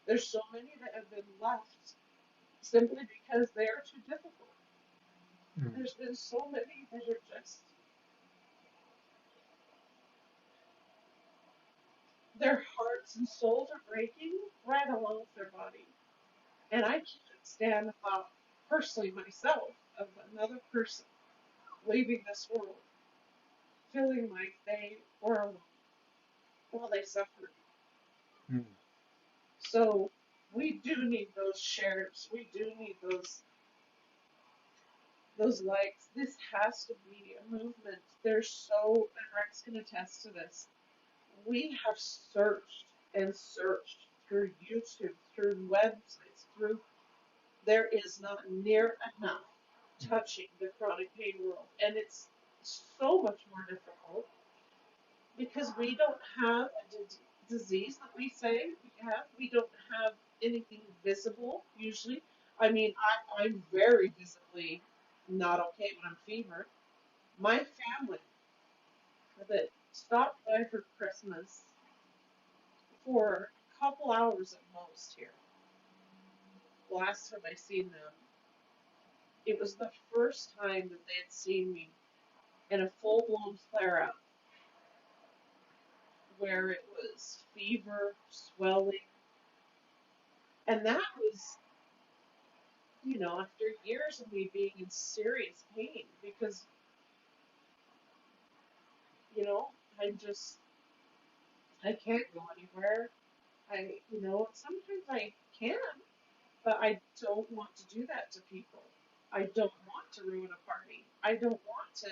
There's so many that have been left simply because they are too difficult. mm, There's been so many that are just, their hearts and souls are breaking right along with their body. And I can't stand the thought, personally myself, of another person leaving this world feeling like they were alone while they suffered. mm, So we do need those shares. We do need those likes. This has to be a movement. There's so, and Rex can attest to this. We have searched and searched through YouTube, through websites, through there is not near enough touching the chronic pain world, and it's so much more difficult because we don't have a disease that we say we have. We don't have anything visible usually. I mean, I'm very visibly not okay when I'm fever. My family that stopped by for Christmas for a couple hours at most here. Last time I seen them, it was the first time that they had seen me in a full blown flare up where it was fever, swelling, and that was after years of me being in serious pain because, you know, I just, I can't go anywhere. Sometimes I can, but I don't want to do that to people. I don't want to ruin a party. I don't want to,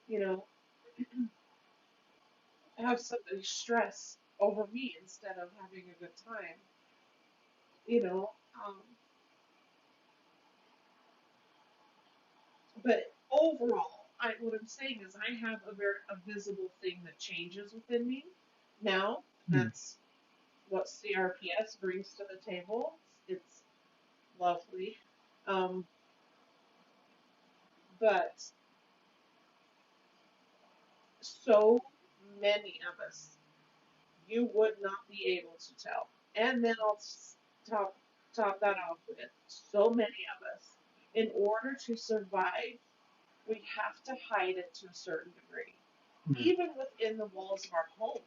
you know, have somebody stress over me instead of having a good time. You know, um, but overall, what I'm saying is I have a visible thing that changes within me now. Hmm. That's what CRPS brings to the table. It's lovely. Um, but so many of us, you would not be able to tell. And then I'll top, top that off with so many of us, in order to survive, we have to hide it to a certain degree. Hmm. Even within the walls of our homes,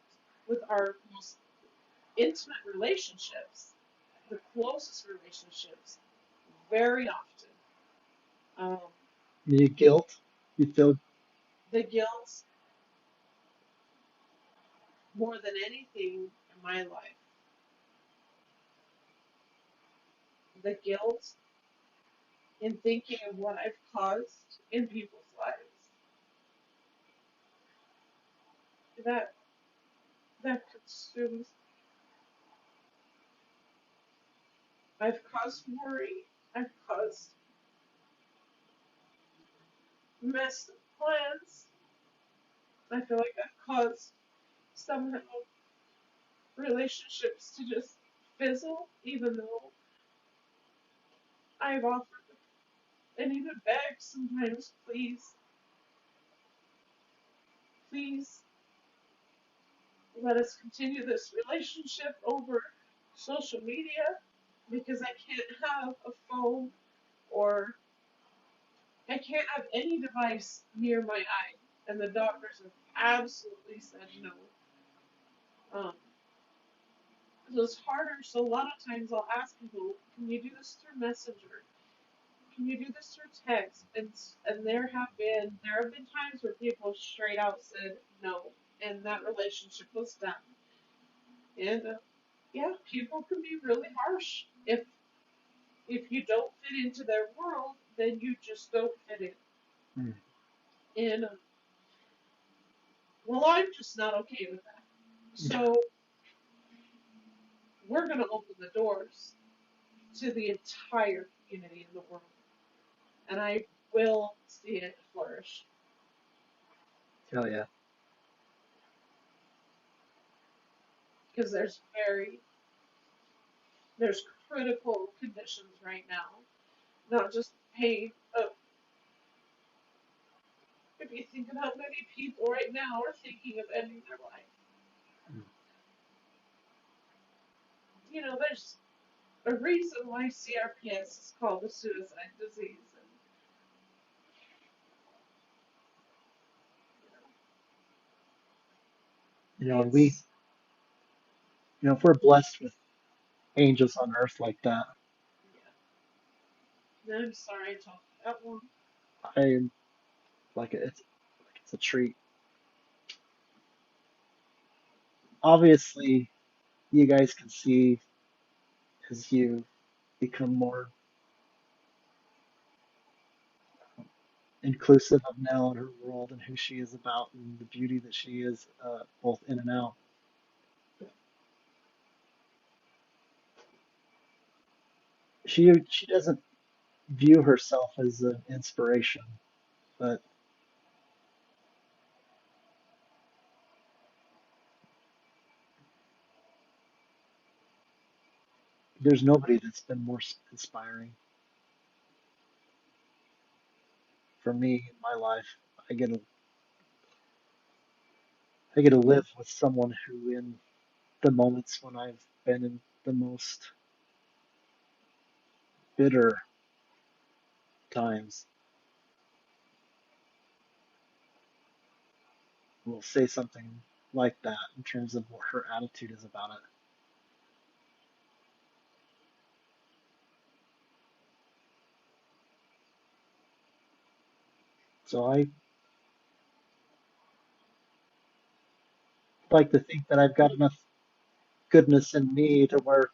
with our most intimate relationships, the closest relationships, very often. Um, You guilt? You feel? the guilt, more than anything in my life, the guilt in thinking of what I've caused in people's lives, that that consumes. I've caused worry. I've caused messed up plans. I feel like I've caused somehow relationships to just fizzle, even though I've offered and even begged sometimes, please, please let us continue this relationship over social media because I can't have a phone or I can't have any device near my eye. And the doctors have absolutely said no. Um, so it's harder. So a lot of times I'll ask people, can you do this through Messenger? Can you do this through text? And there have been times where people straight out said no, and that relationship was done. And yeah, people can be really harsh. If you don't fit into their world, then you just don't fit in. Hmm. And well, I'm just not okay with that. So we're going to open the doors to the entire community in the world, and I will see it flourish Hell yeah. because there's critical conditions right now, not just pain. If you think of how many people right now are thinking of ending their life, Hmm. there's a reason why CRPS is called a suicide disease, and And we, it's if we're blessed with angels on earth like that, yeah. I'm sorry I talked that one. I it's a treat. Obviously, you guys can see as you become more inclusive of Nell and her world and who she is about and the beauty that she is, both in and out. She doesn't view herself as an inspiration, but there's nobody that's been more inspiring for me in my life. I get to I get to live with someone who, in the moments when I've been in the most bitter times, will say something like that in terms of what her attitude is about it. So I like to think that I've got enough goodness in me to where,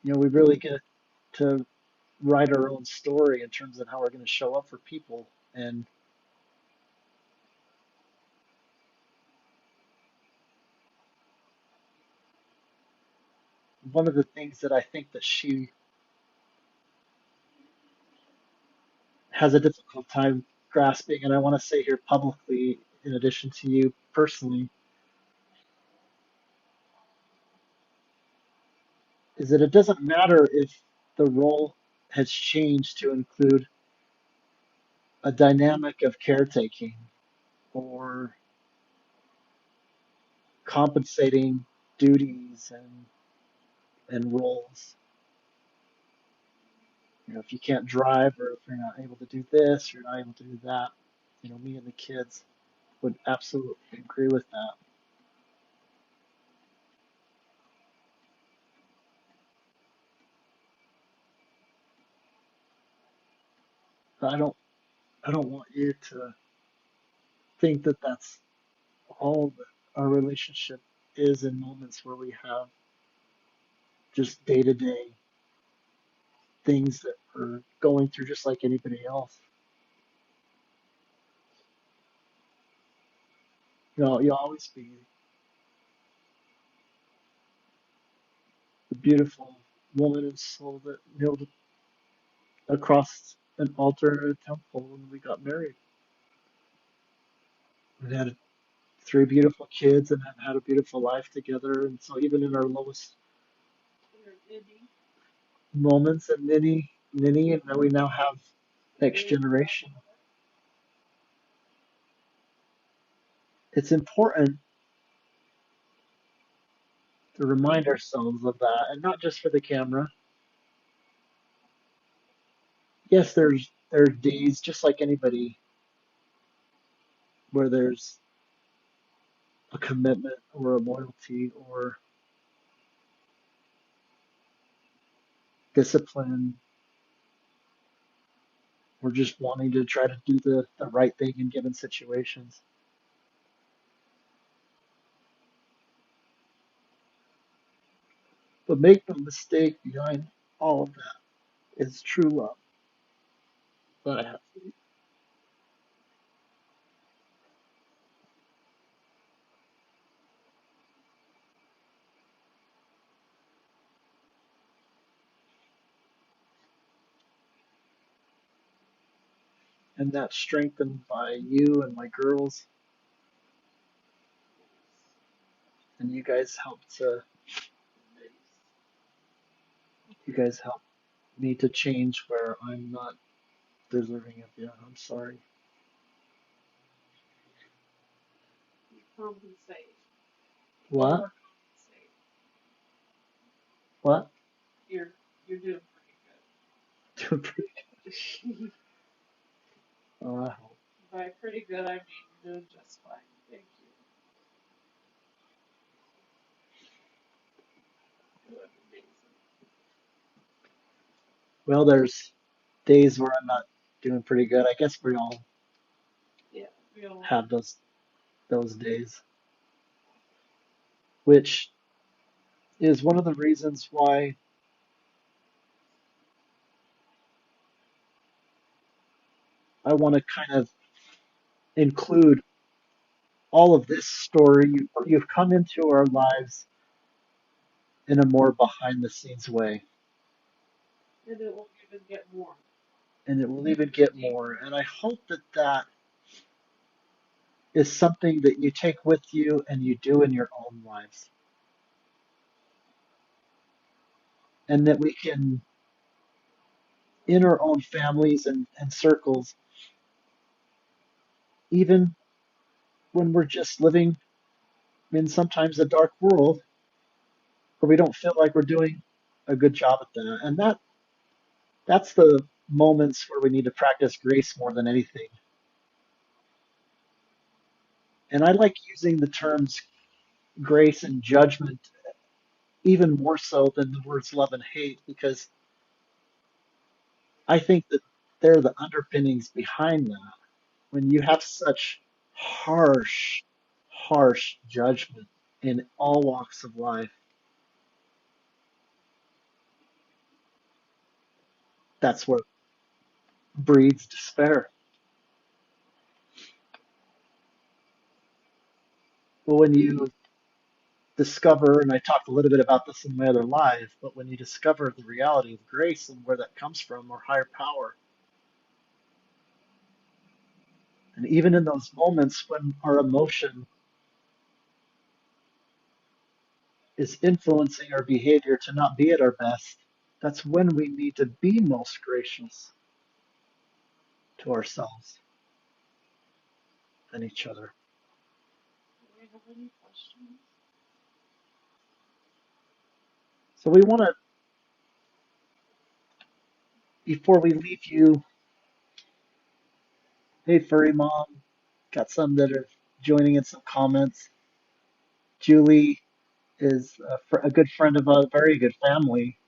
we really get to write our own story in terms of how we're going to show up for people. And one of the things that I think that she has a difficult time grasping, and I want to say here publicly, in addition to you personally, is that it doesn't matter if the role has changed to include a dynamic of caretaking or compensating duties and roles. If you can't drive or if you're not able to do this, you're not able to do that. Me and the kids would absolutely agree with that. But I don't want you to think that that's all that our relationship is in moments where we have just day to day things that we're going through just like anybody else. You'll always be the beautiful woman and soul that kneeled across an altar at a temple when we got married. We had three beautiful kids and have had a beautiful life together. And so even in our lowest moments and Ninny, and now we now have next generation. It's important to remind ourselves of that, and not just for the camera. Yes, there's days just like anybody where there's a commitment or a loyalty or discipline or just wanting to try to do the right thing in given situations. But make no mistake, behind all of that is true love that I have for you. And that's strengthened by you and my girls. And you guys help me to change where I'm not deserving of you. I'm sorry. Compensate. What? Overcompensate. What? You're doing Doing pretty pretty good. good. Oh, I hope. By pretty good, I mean you're doing just fine. Thank you. You look amazing. Well, there's days where I'm not doing pretty good. I guess we all Yeah, we all have those days, which is one of the reasons why I want to kind of include all of this story. You've come into our lives in a more behind the scenes way, and it will even get more. and it will even get more. And I hope that that is something that you take with you and you do in your own lives, and that we can, in our own families and circles, even when we're just living in sometimes a dark world where we don't feel like we're doing a good job at that. And that's the moments where we need to practice grace more than anything. And I like using the terms grace and judgment even more so than the words love and hate because I think that they're the underpinnings behind that. When you have such harsh, harsh judgment in all walks of life, that's what breeds despair. But when you discover, and I talked a little bit about this in my other life, but when you discover the reality of grace and where that comes from, or higher power, and even in those moments when our emotion is influencing our behavior to not be at our best, that's when we need to be most gracious to ourselves and each other. Do we have any questions? So we want to, before we leave you, hey, furry mom, got some that are joining in some comments. Julie is a good friend of a very good family.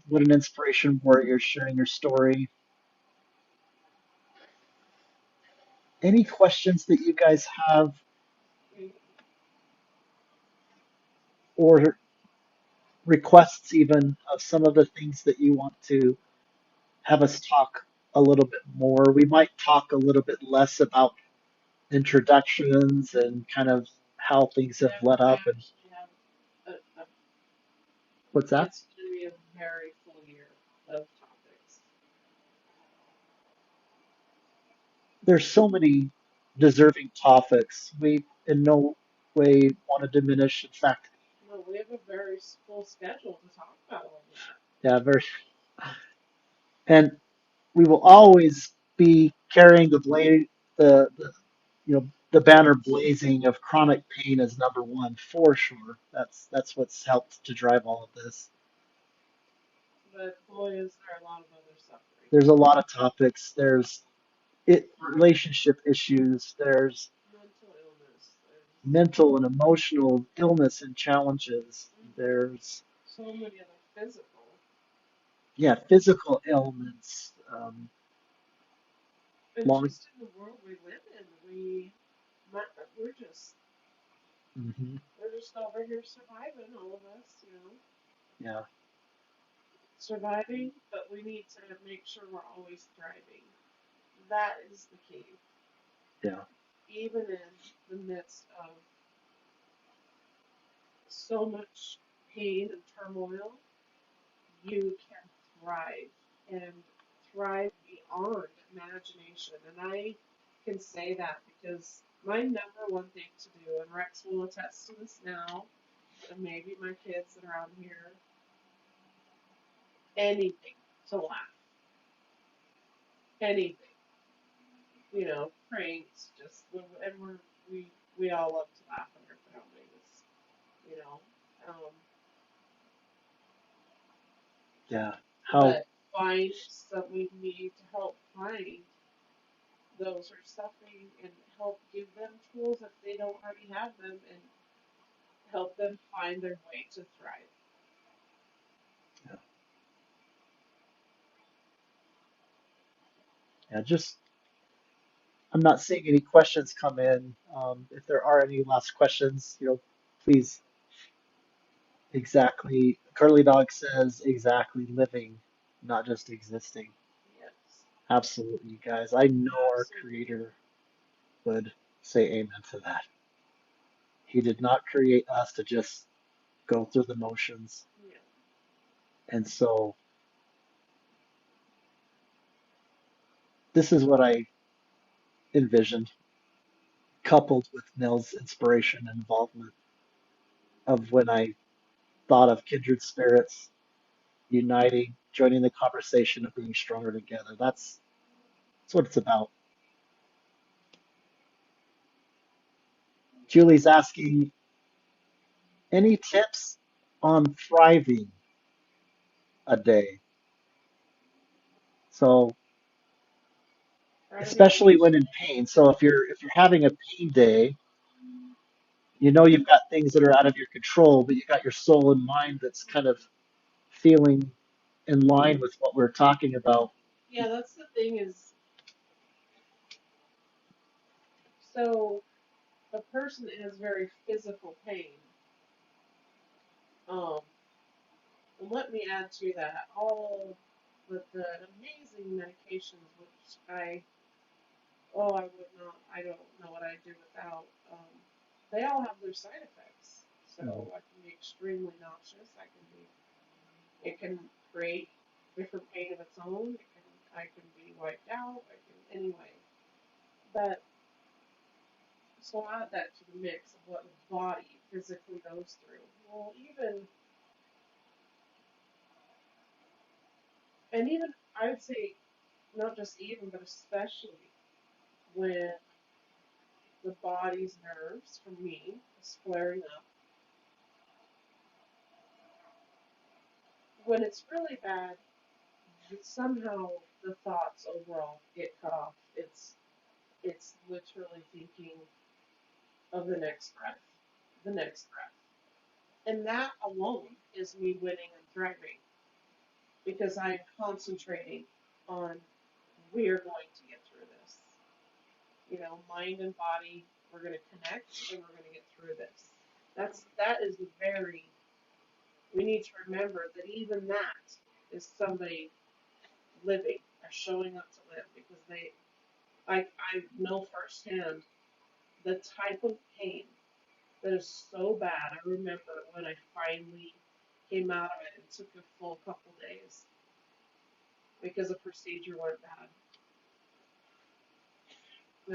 What an inspiration warrior sharing your story. Any questions that you guys have We, or requests even of some of the things that you want to have us talk a little bit more? We might talk a little bit less about introductions and kind of how things have yeah, led we up and actually have a what's that? it's going to be a very full year of topics. There's so many deserving topics. We in no way want to diminish. In fact, No, we have a very full schedule to talk about all of that. yeah, very, and we will always be carrying the the banner blazing of chronic pain as number one for sure. That's what's helped to drive all of this. But boy, is there a lot of other suffering. There's a lot of topics. There's relationship issues. There's Mental illness. There's mental and emotional illness and challenges. There's so many other physical. yeah, physical ailments. And Long. just in the world we live in, we're just Hmm. we're just over here surviving, all of us, you know, Yeah, surviving. But we need to make sure we're always thriving. That is the key. yeah, Even in the midst of so much pain and turmoil, you can thrive and thrive beyond imagination. And I can say that because my number one thing to do, and Rex will attest to this now, and maybe my kids that are on here, anything to laugh, anything, you know, pranks, just and we all love to laugh in our families, you know. Um, yeah. How but find some we need to help find those who are suffering and help give them tools if they don't already have them and help them find their way to thrive. yeah, yeah, just I'm not seeing any questions come in. If there are any last questions, please. Exactly. Curly Dog says exactly living, not just existing. Yes, Absolutely, you guys. I know our absolutely. creator would say amen to that. He did not create us to just go through the motions. Yeah. And so this is what I envisioned, coupled with Nell's inspiration and involvement of when I thought of kindred spirits uniting, joining the conversation of being stronger together. That's what it's about. Julie's asking, any tips on thriving a day? So Thriving especially each when in day. pain. So if you're having a pain day, you know you've got things that are out of your control, but you got your soul and mind that's kind of feeling. in line with what we're talking about. Yeah, that's the thing is, so a person that has very physical pain, um, and let me add to that all the amazing medications which I would not, I don't know what I'd do without. They all have their side effects. Mhm. So I can be extremely nauseous. It can create different pain of its own. I can be wiped out. Anyway. But so add that to the mix of what the body physically goes through. Well, even I would say not just even, but especially when the body's nerves, for me, is flaring up. When it's really bad, somehow the thoughts overall get cut off. It's literally thinking of the next breath, the next breath. And that alone is me winning and thriving because I'm concentrating on we're going to get through this. Mind and body, we're going to connect and we're going to get through this. That is the very we need to remember that even that is somebody living or showing up to live because I know firsthand the type of pain that is so bad. I remember when I finally came out of it. It took a full couple days because the procedure went bad.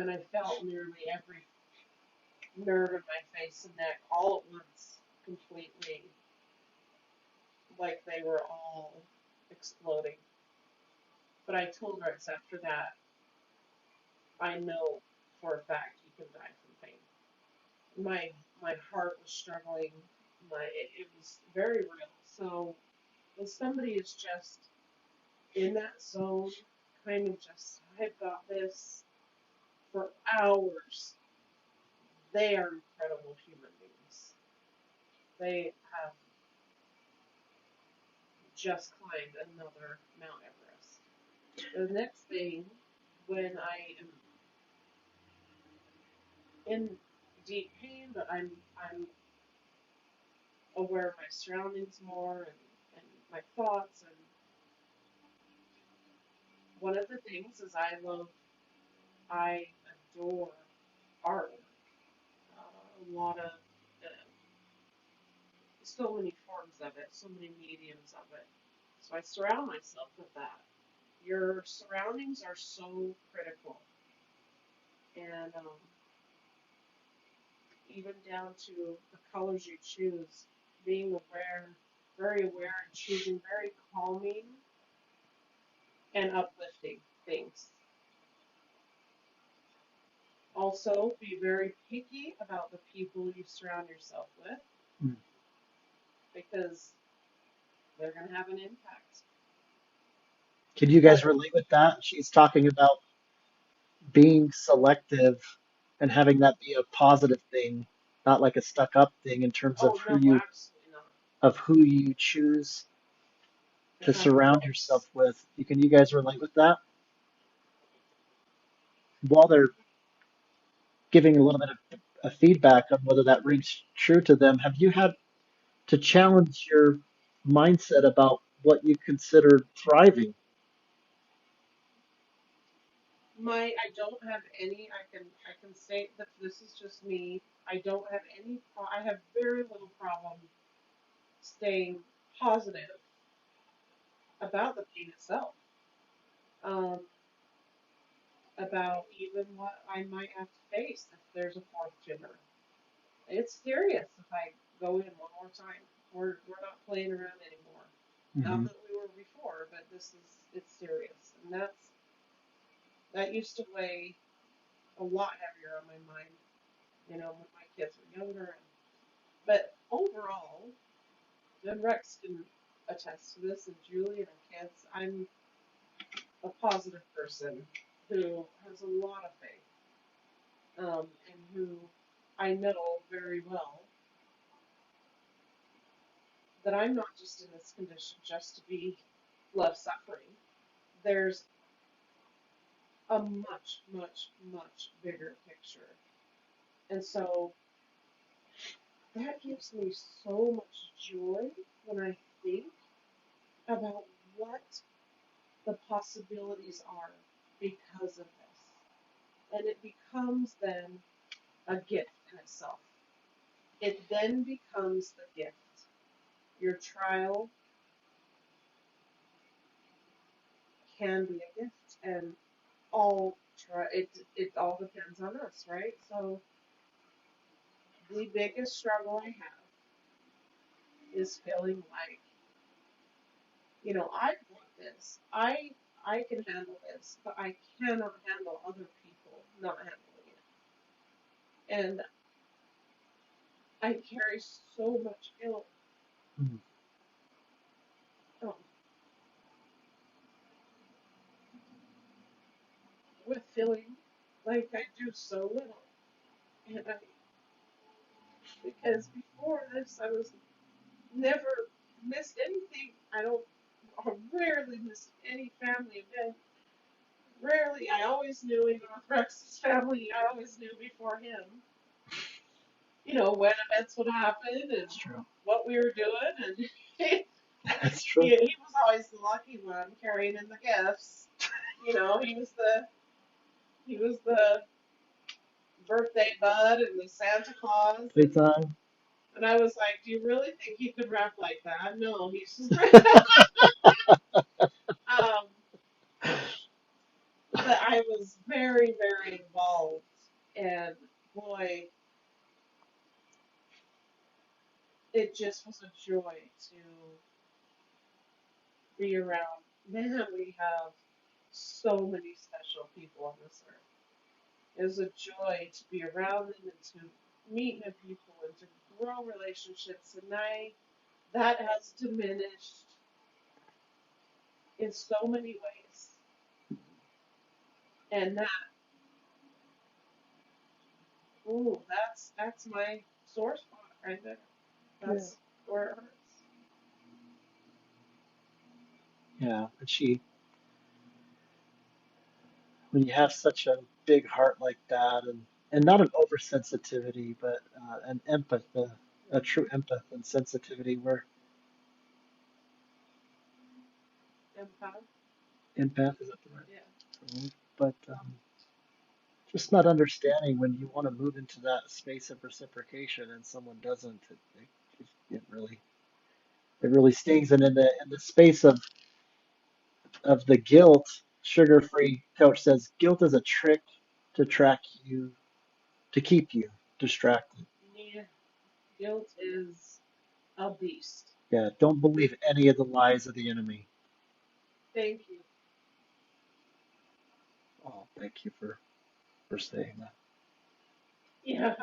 And I felt nearly every nerve in my face and neck all at once, completely, like they were all exploding. But I told Rex after that, I know for a fact you can die from pain. My heart was struggling. It was very real. So when somebody is just in that zone, kind of just I've got this for hours, they are incredible human beings. They have just climbed another Mount Everest. The next thing, when I am in deep pain, but I'm aware of my surroundings more and my thoughts. And one of the things is I adore art. A lot of so many forms of it, so many mediums of it. So I surround myself with that. Your surroundings are so critical, and even down to the colors you choose, being aware, very aware, and choosing very calming and uplifting things. Also, be very picky about the people you surround yourself with Mm. because they're going to have an impact. Can you But guys relate with that? She's talking about being selective and having that be a positive thing, not like a stuck up thing in terms oh no, absolutely not. of who you choose It to has a surround yourself choice. with. Can you guys relate with that? While they're giving a little bit of feedback on whether that rings true to them, have you had to challenge your mindset about what you consider thriving? I don't have any. I can say that this is just me. I don't have any. I have very little problem staying positive about the pain itself. Um, about even what I might have to face if there's a fourth gender. It's serious if I go in one more time. We're not playing around anymore. Not Hmm. that we were before, but it's serious, and that used to weigh a lot heavier on my mind. When my kids were younger. But overall, and Rex can attest to this, and Julie and our kids, I'm a positive person who has a lot of faith, and who I know very well that I'm not just in this condition just to be. love suffering. There's a much, much, much bigger picture. And so that gives me so much joy when I think about what the possibilities are because of this. And it becomes then a gift in itself. It then becomes the gift. Your trial can be a gift, and it all depends on us, right? So the biggest struggle I have is feeling like, I've got this. I can handle this, but I cannot handle other people not handling it. And I carry so much guilt Mm. um, with feeling like I do so little. And because before this, I was never missed anything. I rarely missed any family event. Rarely, I always knew, even with Rex's family, I always knew before him, when events would happen and That's true. what we were doing. And That's true. he was always the lucky one carrying in the gifts. He was the birthday bud and the Santa Claus. Playtime. And I was like, do you really think he could rap like that? No, he's just, um, but I was very, very involved. And boy, it just was a joy to be around. Man, we have so many special people on this earth. It was a joy to be around them and to meet new people and to grow relationships. And that has diminished in so many ways. And that's my sore spot right there. Yeah. That's where it hurts. Yeah. And when you have such a big heart like that, and not an oversensitivity, but an empath, a true empath and sensitivity, where Empath. empath is that the Yeah. right word? But just not understanding when you want to move into that space of reciprocation and someone doesn't, it really stings. And in the space of the guilt, sugar-free coach says guilt is a trick to track you, to keep you distracted. Yeah. Guilt is a beast. Yeah, don't believe any of the lies of the enemy. Thank you. Oh, thank you for saying that. Yeah.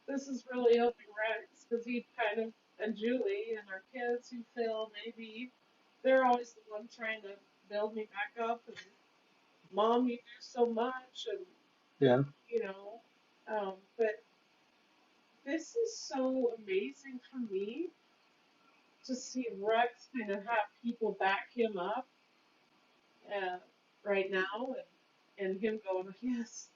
This is really helping Rex because he kind of, and Julie and our kids who feel maybe they're always the one trying to build me back up and mom, you do so much and Yeah, you know, but this is so amazing for me to see Rex kind of have people back him up uh, right now and him going, yes,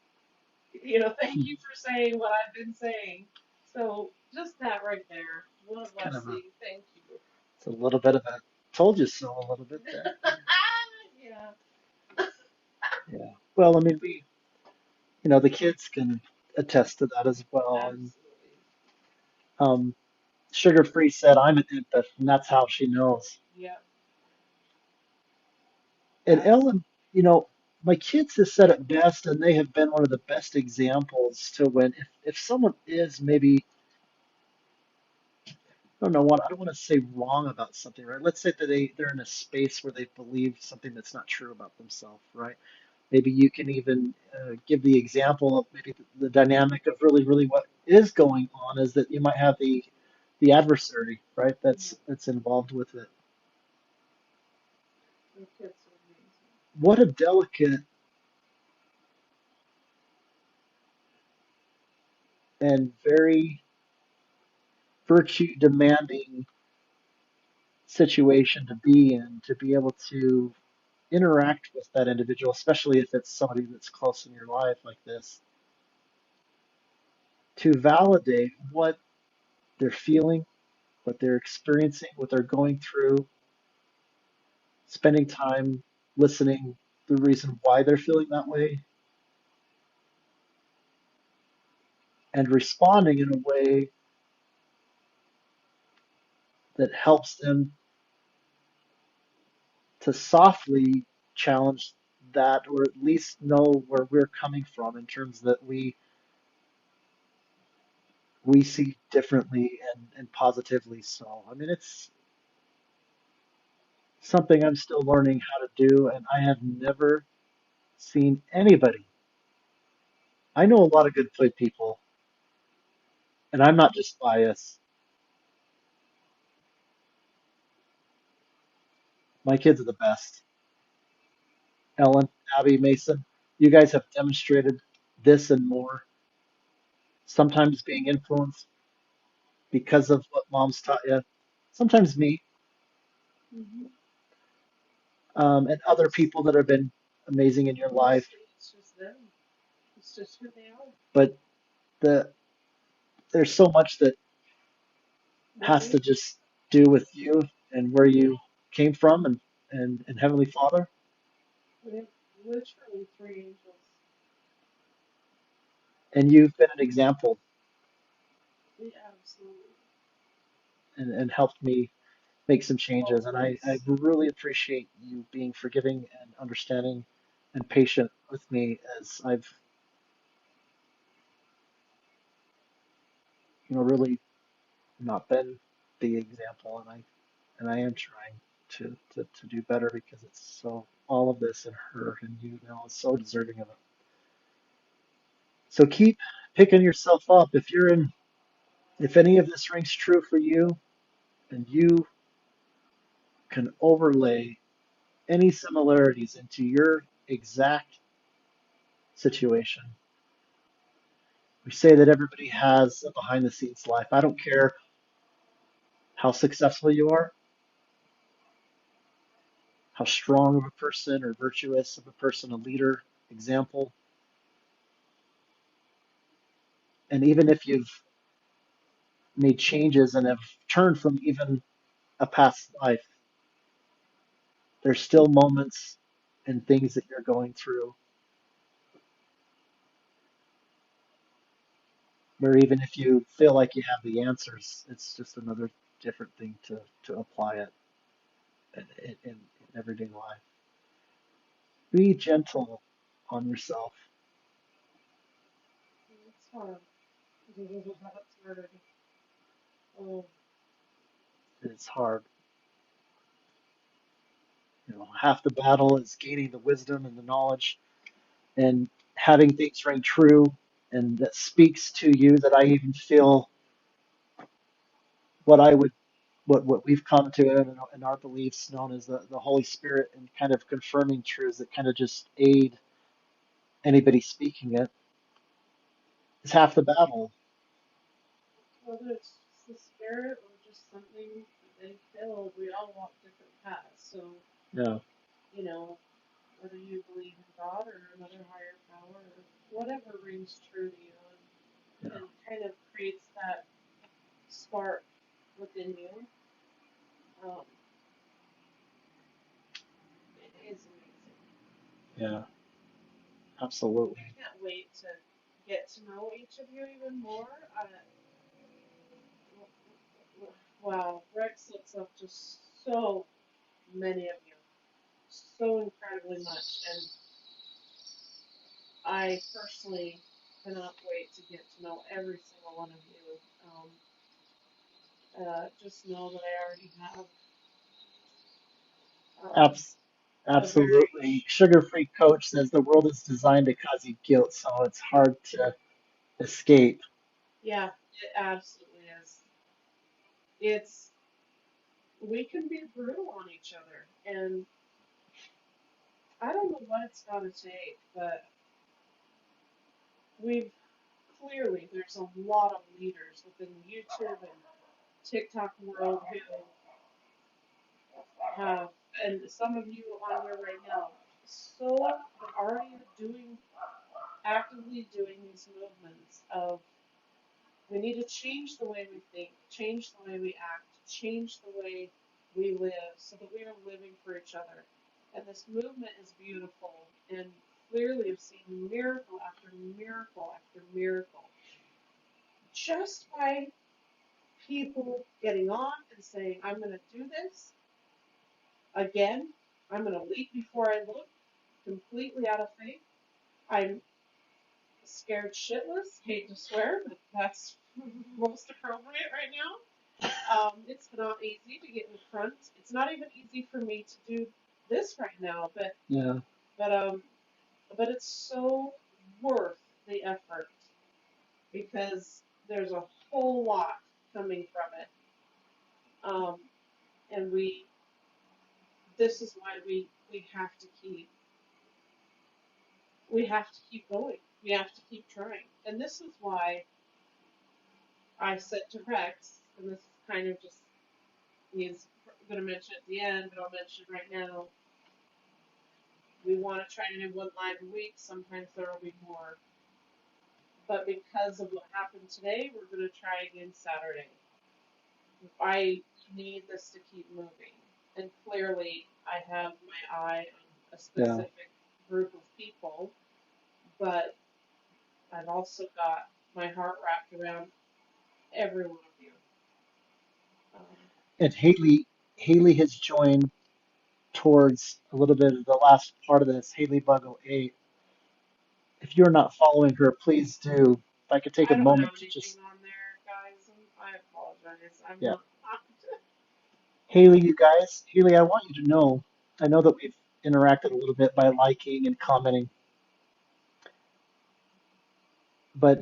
thank you for saying what I've been saying. So just that right there, what a kind of blessing. Thank you. it's a little bit of a told you so a little bit there. Yeah, Yeah. Well, I mean, the kids can attest to that as well. And absolutely. um, Sugar Free said, "I'm an empath," and that's how she knows. Yep, And that's Ellen, my kids have said it best, and they have been one of the best examples to when if someone is maybe, I don't know what, I don't want to say wrong about something, right? Let's say that they're in a space where they believe something that's not true about themselves, right? Maybe you can even give the example of maybe the dynamic of really, really what is going on is that you might have the adversary, right? That's involved with it. the kids are amazing. What a delicate and very virtue demanding situation to be in, to be able to interact with that individual, especially if it's somebody that's close in your life like this, to validate what they're feeling, what they're experiencing, what they're going through, spending time listening the reason why they're feeling that way, and responding in a way that helps them to softly challenge that, or at least know where we're coming from in terms that we see differently and positively. So I mean, it's something I'm still learning how to do, and I have never seen anybody. I know a lot of good play people, and I'm not just biased. My kids are the best. Ellen, Abby, Mason, you guys have demonstrated this and more. Sometimes being influenced because of what mom's taught you. Sometimes me, Hmm. and other people that have been amazing in your life. Mostly it's just them. It's just who they are. But the there's so much that What has we to just do with you and where you came from and Heavenly Father. we have literally three angels. And you've been an example We absolutely and helped me make some changes. And I always. really appreciate you being forgiving and understanding and patient with me as I've, really not been the example. And I am trying to do better because it's so, all of this and her and you now is so deserving of it. So keep picking yourself up. If any of this rings true for you and you can overlay any similarities into your exact situation. We say that everybody has a behind the scenes life. I don't care how successful you are, how strong of a person or virtuous of a person, a leader, example. And even if you've made changes and have turned from even a past life, there's still moments and things that you're going through where even if you feel like you have the answers, it's just another different thing to apply it in everyday life. Be gentle on yourself. It's hard. That's hard. Oh, It's hard. Half the battle is gaining the wisdom and the knowledge and having things ring true and that speaks to you that I even feel what I would what we've come to in our beliefs known as the Holy Spirit and kind of confirming truths that kind of just aid anybody speaking it is half the battle. whether it's just the spirit or just something that they feel, we all walk different paths. So, Yeah, you know, whether you believe in God or another higher power or whatever rings true to you yeah, and kind of creates that spark within you, um, it is amazing. yeah, absolutely. I can't wait to get to know each of you even more. Wow, Rex looks up to so many of you, so incredibly much, and I personally cannot wait to get to know every single one of you. Just know that I already have um, Abs- a very, Absolutely. Sugar Free Coach says the world is designed to cause you guilt, so it's hard to escape. yeah, it absolutely is. It's, we can be brutal on each other, and I don't know what it's going to take, but we've clearly, there's a lot of leaders within the YouTube and TikTok world who have, and some of you on here right now, so already doing, actively doing these movements of we need to change the way we think, change the way we act, change the way we live so that we are living for each other. And this movement is beautiful. And clearly, I've seen miracle after miracle after miracle just by people getting on and saying, I'm going to do this again. I'm going to leap before I look, completely out of faith. I'm scared shitless, hate to swear, but that's most appropriate right now. It's not easy to get in front. It's not even easy for me to do this right now, Yeah. but um, but it's so worth the effort because there's a whole lot coming from it. Um, and this is why we have to keep going. We have to keep trying. And this is why I said to Rex, and this is kind of just he's going to mention at the end, but I'll mention right now. We want to try to do one live a week. Sometimes there will be more. But because of what happened today, we're going to try again Saturday. I need this to keep moving. And clearly, I have my eye on a Yeah. specific group of people, but I've also got my heart wrapped around every one of you. Um, And Haley has joined towards a little bit of the last part of this. Haley Buggle 8. If you're not following her, please do. If I could take a I don't have moment to anything just, on there, guys. I apologize. I'm yeah. not. Haley, you guys, Haley, I want you to know, I know that we've interacted a little bit by liking and commenting, but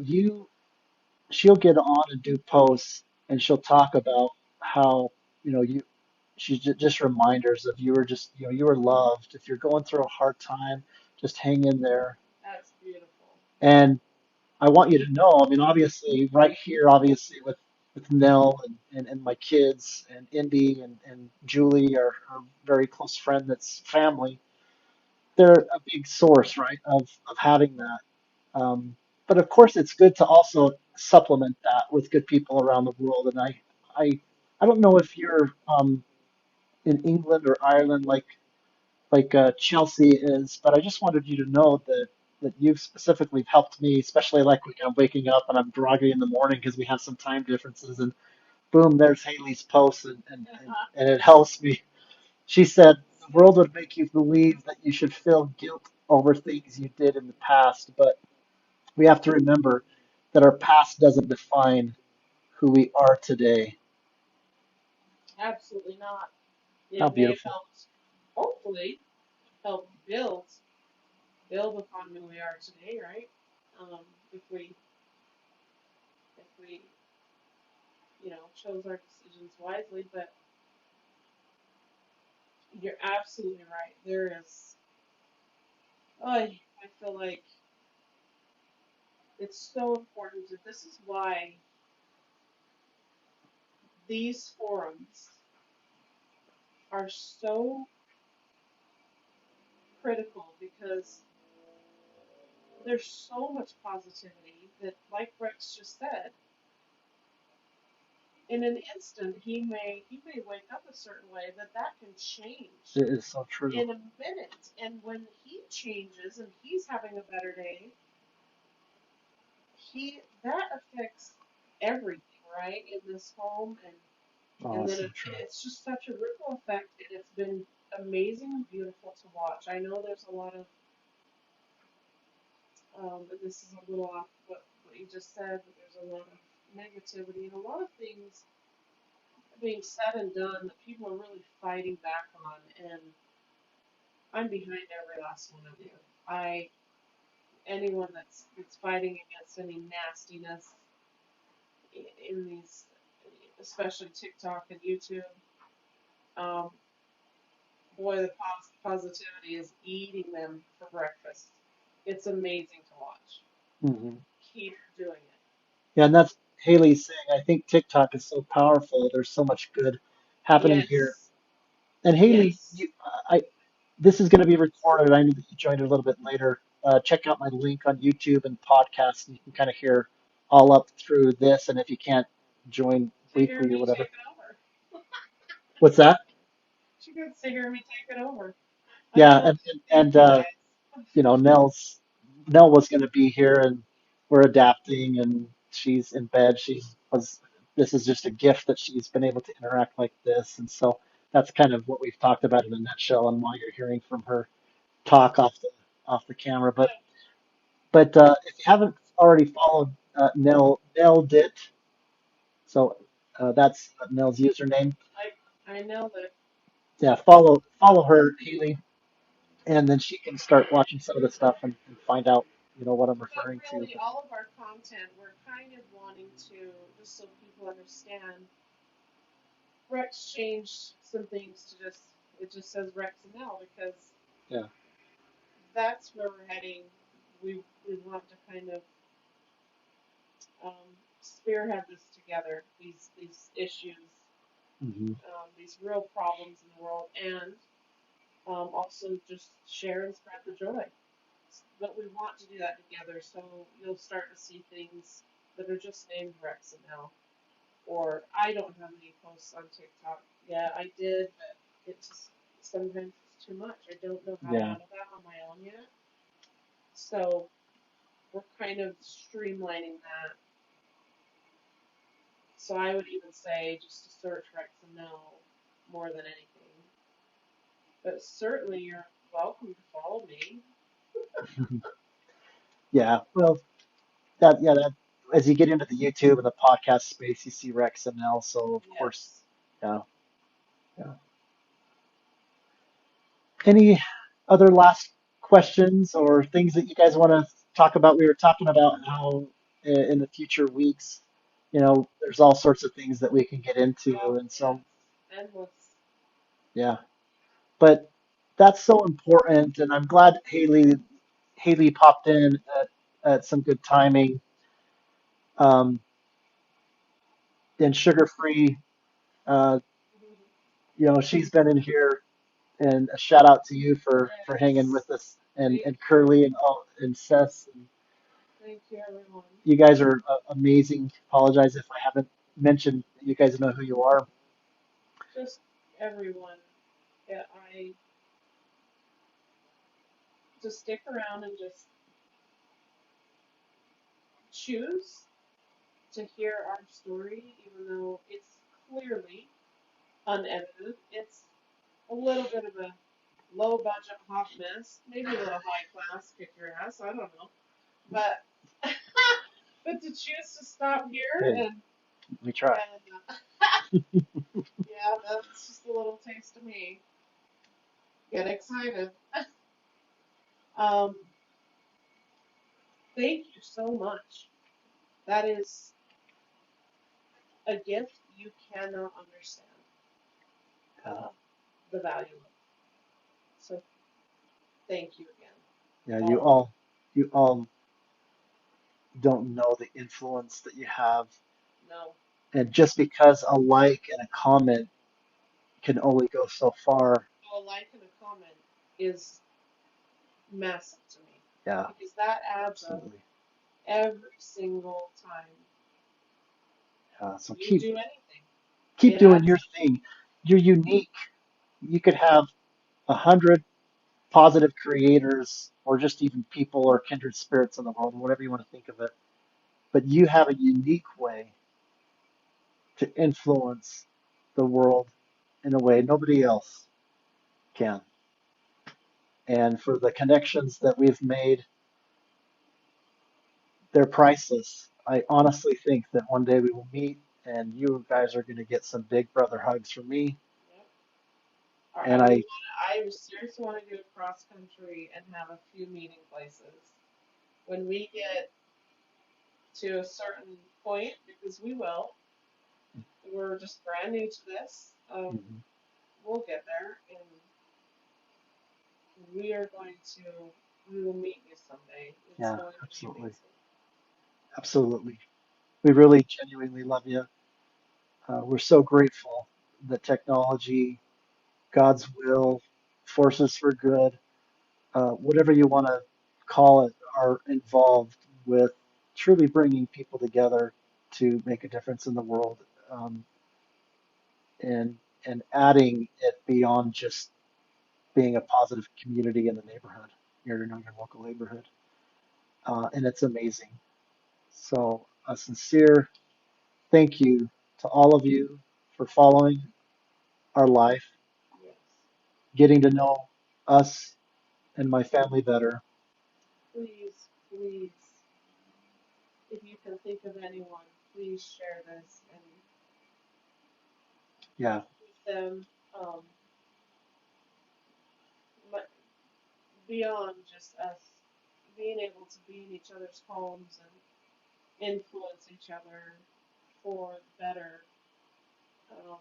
she'll get on and do posts and she'll talk about how, you, she's just reminders of you were just, you were loved. If you're going through a hard time, just hang in there. That's beautiful. And I want you to know, I mean, obviously, right here, obviously, with Nell and my kids and Indy and Julie, our very close friend that's family, they're a big source, right, of having that. But of course, it's good to also supplement that with good people around the world. And I, I don't know if you're in England or Ireland like Chelsea is, but I just wanted you to know that you've specifically helped me, especially like when I'm waking up and I'm groggy in the morning because we have some time differences. And boom, there's Haley's post, and it helps me. She said, the world would make you believe that you should feel guilt over things you did in the past, but we have to remember that our past doesn't define who we are today. Absolutely not. How It may have beautiful. helped, hopefully, help build upon who we are today, right? Um, if we chose our decisions wisely. But you're absolutely right. There is. I feel like it's so important. That This is why these forums are so critical because there's so much positivity that, like Rex just said, in an instant he may wake up a certain way that can change It is so true. in a minute. And when he changes and he's having a better day, he that affects everything, right, in this home. Oh, And it's then so true. it's just such a ripple effect, and it's been amazing and beautiful to watch. I know there's a lot of and this is a little off what you just said, but there's a lot of negativity and a lot of things being said and done that people are really fighting back on, and I'm behind every last one of you. I Anyone that's fighting against any nastiness in these, especially TikTok and YouTube, um, boy, the positivity is eating them for breakfast. It's amazing to watch. Hmm. Keep doing it. Yeah, and that's Haley saying, I think TikTok is so powerful. There's so much good happening here. Yes, And Haley, Yes. I this is going to be recorded. I know that you joined a little bit later. Check out my link on YouTube and podcast, and you can kind of hear all up through this. And if you can't join To hear weekly or me whatever, take it over. what's that? She gets to hear me take it over. I Yeah, will. Thank and you guys. you know, Nell was going to be here, and we're adapting, and she's in bed. She was. This is just a gift that she's been able to interact like this, and so that's kind of what we've talked about in a nutshell, and why you're hearing from her talk off the camera. But if you haven't already followed Nell Dit, so that's Nell's username. I know that Yeah, follow her, Haley, and then she can start watching some of the stuff and find out, what I'm but referring to. really all of our content we're kind of wanting to just so people understand Rex changed some things to just it just says Rex and Nell because Yeah. that's where we're heading. We want to kind of spearhead this together, these issues, Hmm. these real problems in the world, and also just share and spread the joy. But we want to do that together, so you'll start to see things that are just named Rex and Nell. Or I don't have any posts on TikTok. Yeah, I did, but it just sometimes it's too much. I don't know how to Yeah. handle that on my own yet. So we're kind of streamlining that. So I would even say just to search Rex and Nell more than anything. But certainly you're welcome to follow me. Yeah. Well, that as you get into the YouTube and the podcast space, you see Rex and Nell, so of course, Yes. yeah, yeah. Any other last questions or things that you guys want to talk about? We were talking about how in the future weeks, there's all sorts of things that we can get into, Oh, and so yes. Endless. yeah. But that's so important, and I'm glad Haley popped in at some good timing. Um, and sugar free, uh, she's been in here, and a shout out to you for hanging Yes. with us, and Thank and you. Curly and Seth. Thank you, everyone. You guys are amazing. Apologize if I haven't mentioned that you guys know who you are. Just everyone. Yeah, I just stick around and just choose to hear our story, even though it's clearly unedited. It's a little bit of a low budget hot mess, maybe a little high class, kick your ass. I don't know, but but to choose to stop here Hey, we try. and yeah, that's just a little taste of me. Get excited. Um, thank you so much. That is a gift you cannot understand Yeah, uh, the value of. So thank you again, yeah. You all of you. all, you all don't know the influence that you have, No, and just because a like and a comment can only go so far. a like and a comment is massive to me Yeah, because that adds up absolutely. every single time So you keep do anything. keep It doing adds your up. thing. You're unique. You could have 100 positive creators, or just even people or kindred spirits in the world, whatever you want to think of it. But you have a unique way to influence the world in a way nobody else can. And for the connections that we've made, they're priceless. I honestly think that one day we will meet, and you guys are going to get some big brother hugs from me. Yep. And I, I seriously want to do a cross country and have a few meeting places. When we get to a certain point, because we will, we're just brand new to this. mhm, We'll get there, and we are going to. We will meet you someday. It's yeah, going to be absolutely, amazing. absolutely. We really genuinely love you. We're so grateful that technology God's will, forces for good, whatever you want to call it, are involved with truly bringing people together to make a difference in the world, um, and adding it beyond just being a positive community in the neighborhood, your local neighborhood, and it's amazing. So a sincere thank you to all of you for following our life, Yes. getting to know us and my family better. Please, please, if you can think of anyone, please share this and Yeah, with them. Um, but beyond just us being able to be in each other's homes and influence each other for the better. Um,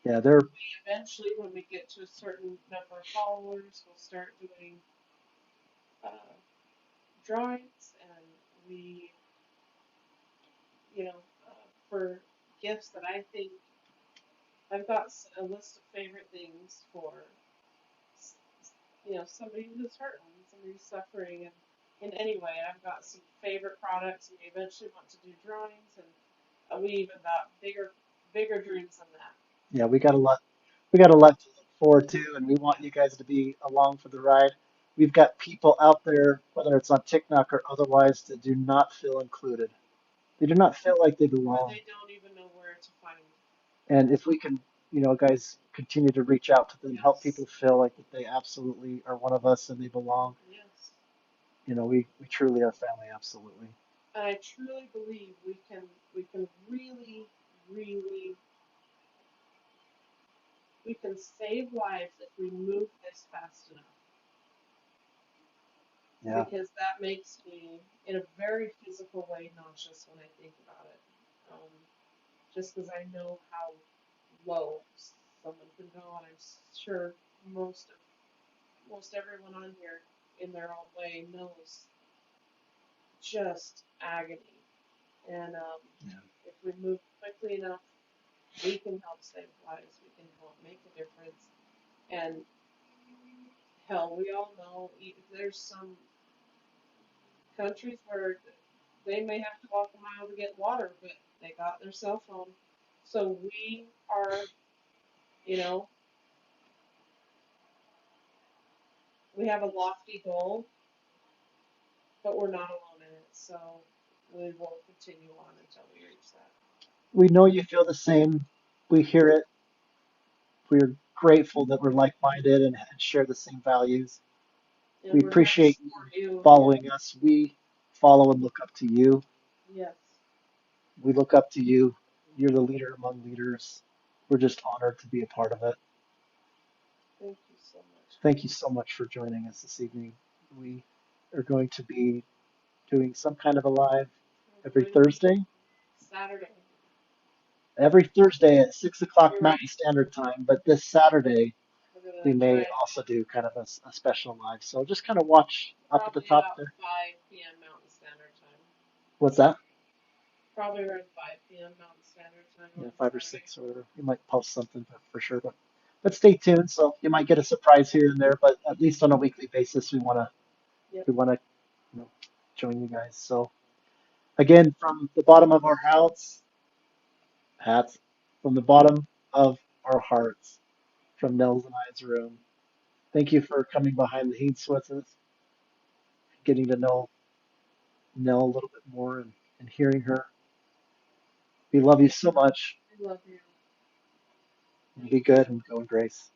yeah, they're Eventually, when we get to a certain number of followers, we'll start doing uh, drawings, and we, you know, for gifts that I think I've got a list of favorite things for, somebody who's hurting, somebody who's suffering, and in any way, I've got some favorite products, and we eventually want to do drawings, and we even got bigger dreams than that. yeah, we got a lot to look forward to, and we want you guys to be along for the ride. We've got people out there, whether it's on TikTok or otherwise, that do not feel included. They do not feel like they Or belong. they don't even know where to find. And if we can, guys, continue to reach out to them, help Yes, people feel like that they absolutely are one of us and they belong. yes. We truly are family, absolutely. And I truly believe we can really, really, we can save lives if we move this fast enough. Yeah, Because that makes me, in a very physical way, nauseous when I think about it. Just because I know how low someone can go, and I'm sure most of most everyone on here, in their own way, knows just agony. And yeah. if we move quickly enough, we can help save lives. We can help make a difference. And hell, we all know there's some countries where they may have to walk a mile to get water, but they got their cell phone. So we are, you know, we have a lofty goal, but we're not alone in it. So we will continue on until we reach that. We know you feel the same. We hear it. We're grateful that we're like-minded and share the same values. And We we're here to appreciate you support you. following us. We follow and look up to you. Yes. We look up to you. You're the leader among leaders. We're just honored to be a part of it. Thank you so much, Thank you honey. so much for joining us this evening. We are going to be doing some kind of a live We're every going to Thursday. Saturday. Every Thursday at 6 o'clock You're Mountain right. Standard Time, but this Saturday We're going we to try may also do kind of a special live. So just kind of watch up at the probably top about there. 5 p.m. Mountain Standard Time. What's that? Probably around 5 p.m. Mountain Standard Time Yeah, on five or Saturday. six or whatever. We might post something for sure, but stay tuned. So you might get a surprise here and there, but at least on a weekly basis, we want to Yep. we want to you know, join you guys. So again, from the bottom of our hats, from the bottom of our hearts, from Nels and I's room. Thank you for coming behind the scenes with us, getting to know Nell a little bit more and hearing her. We love you so much. I love you. And be good and go in grace.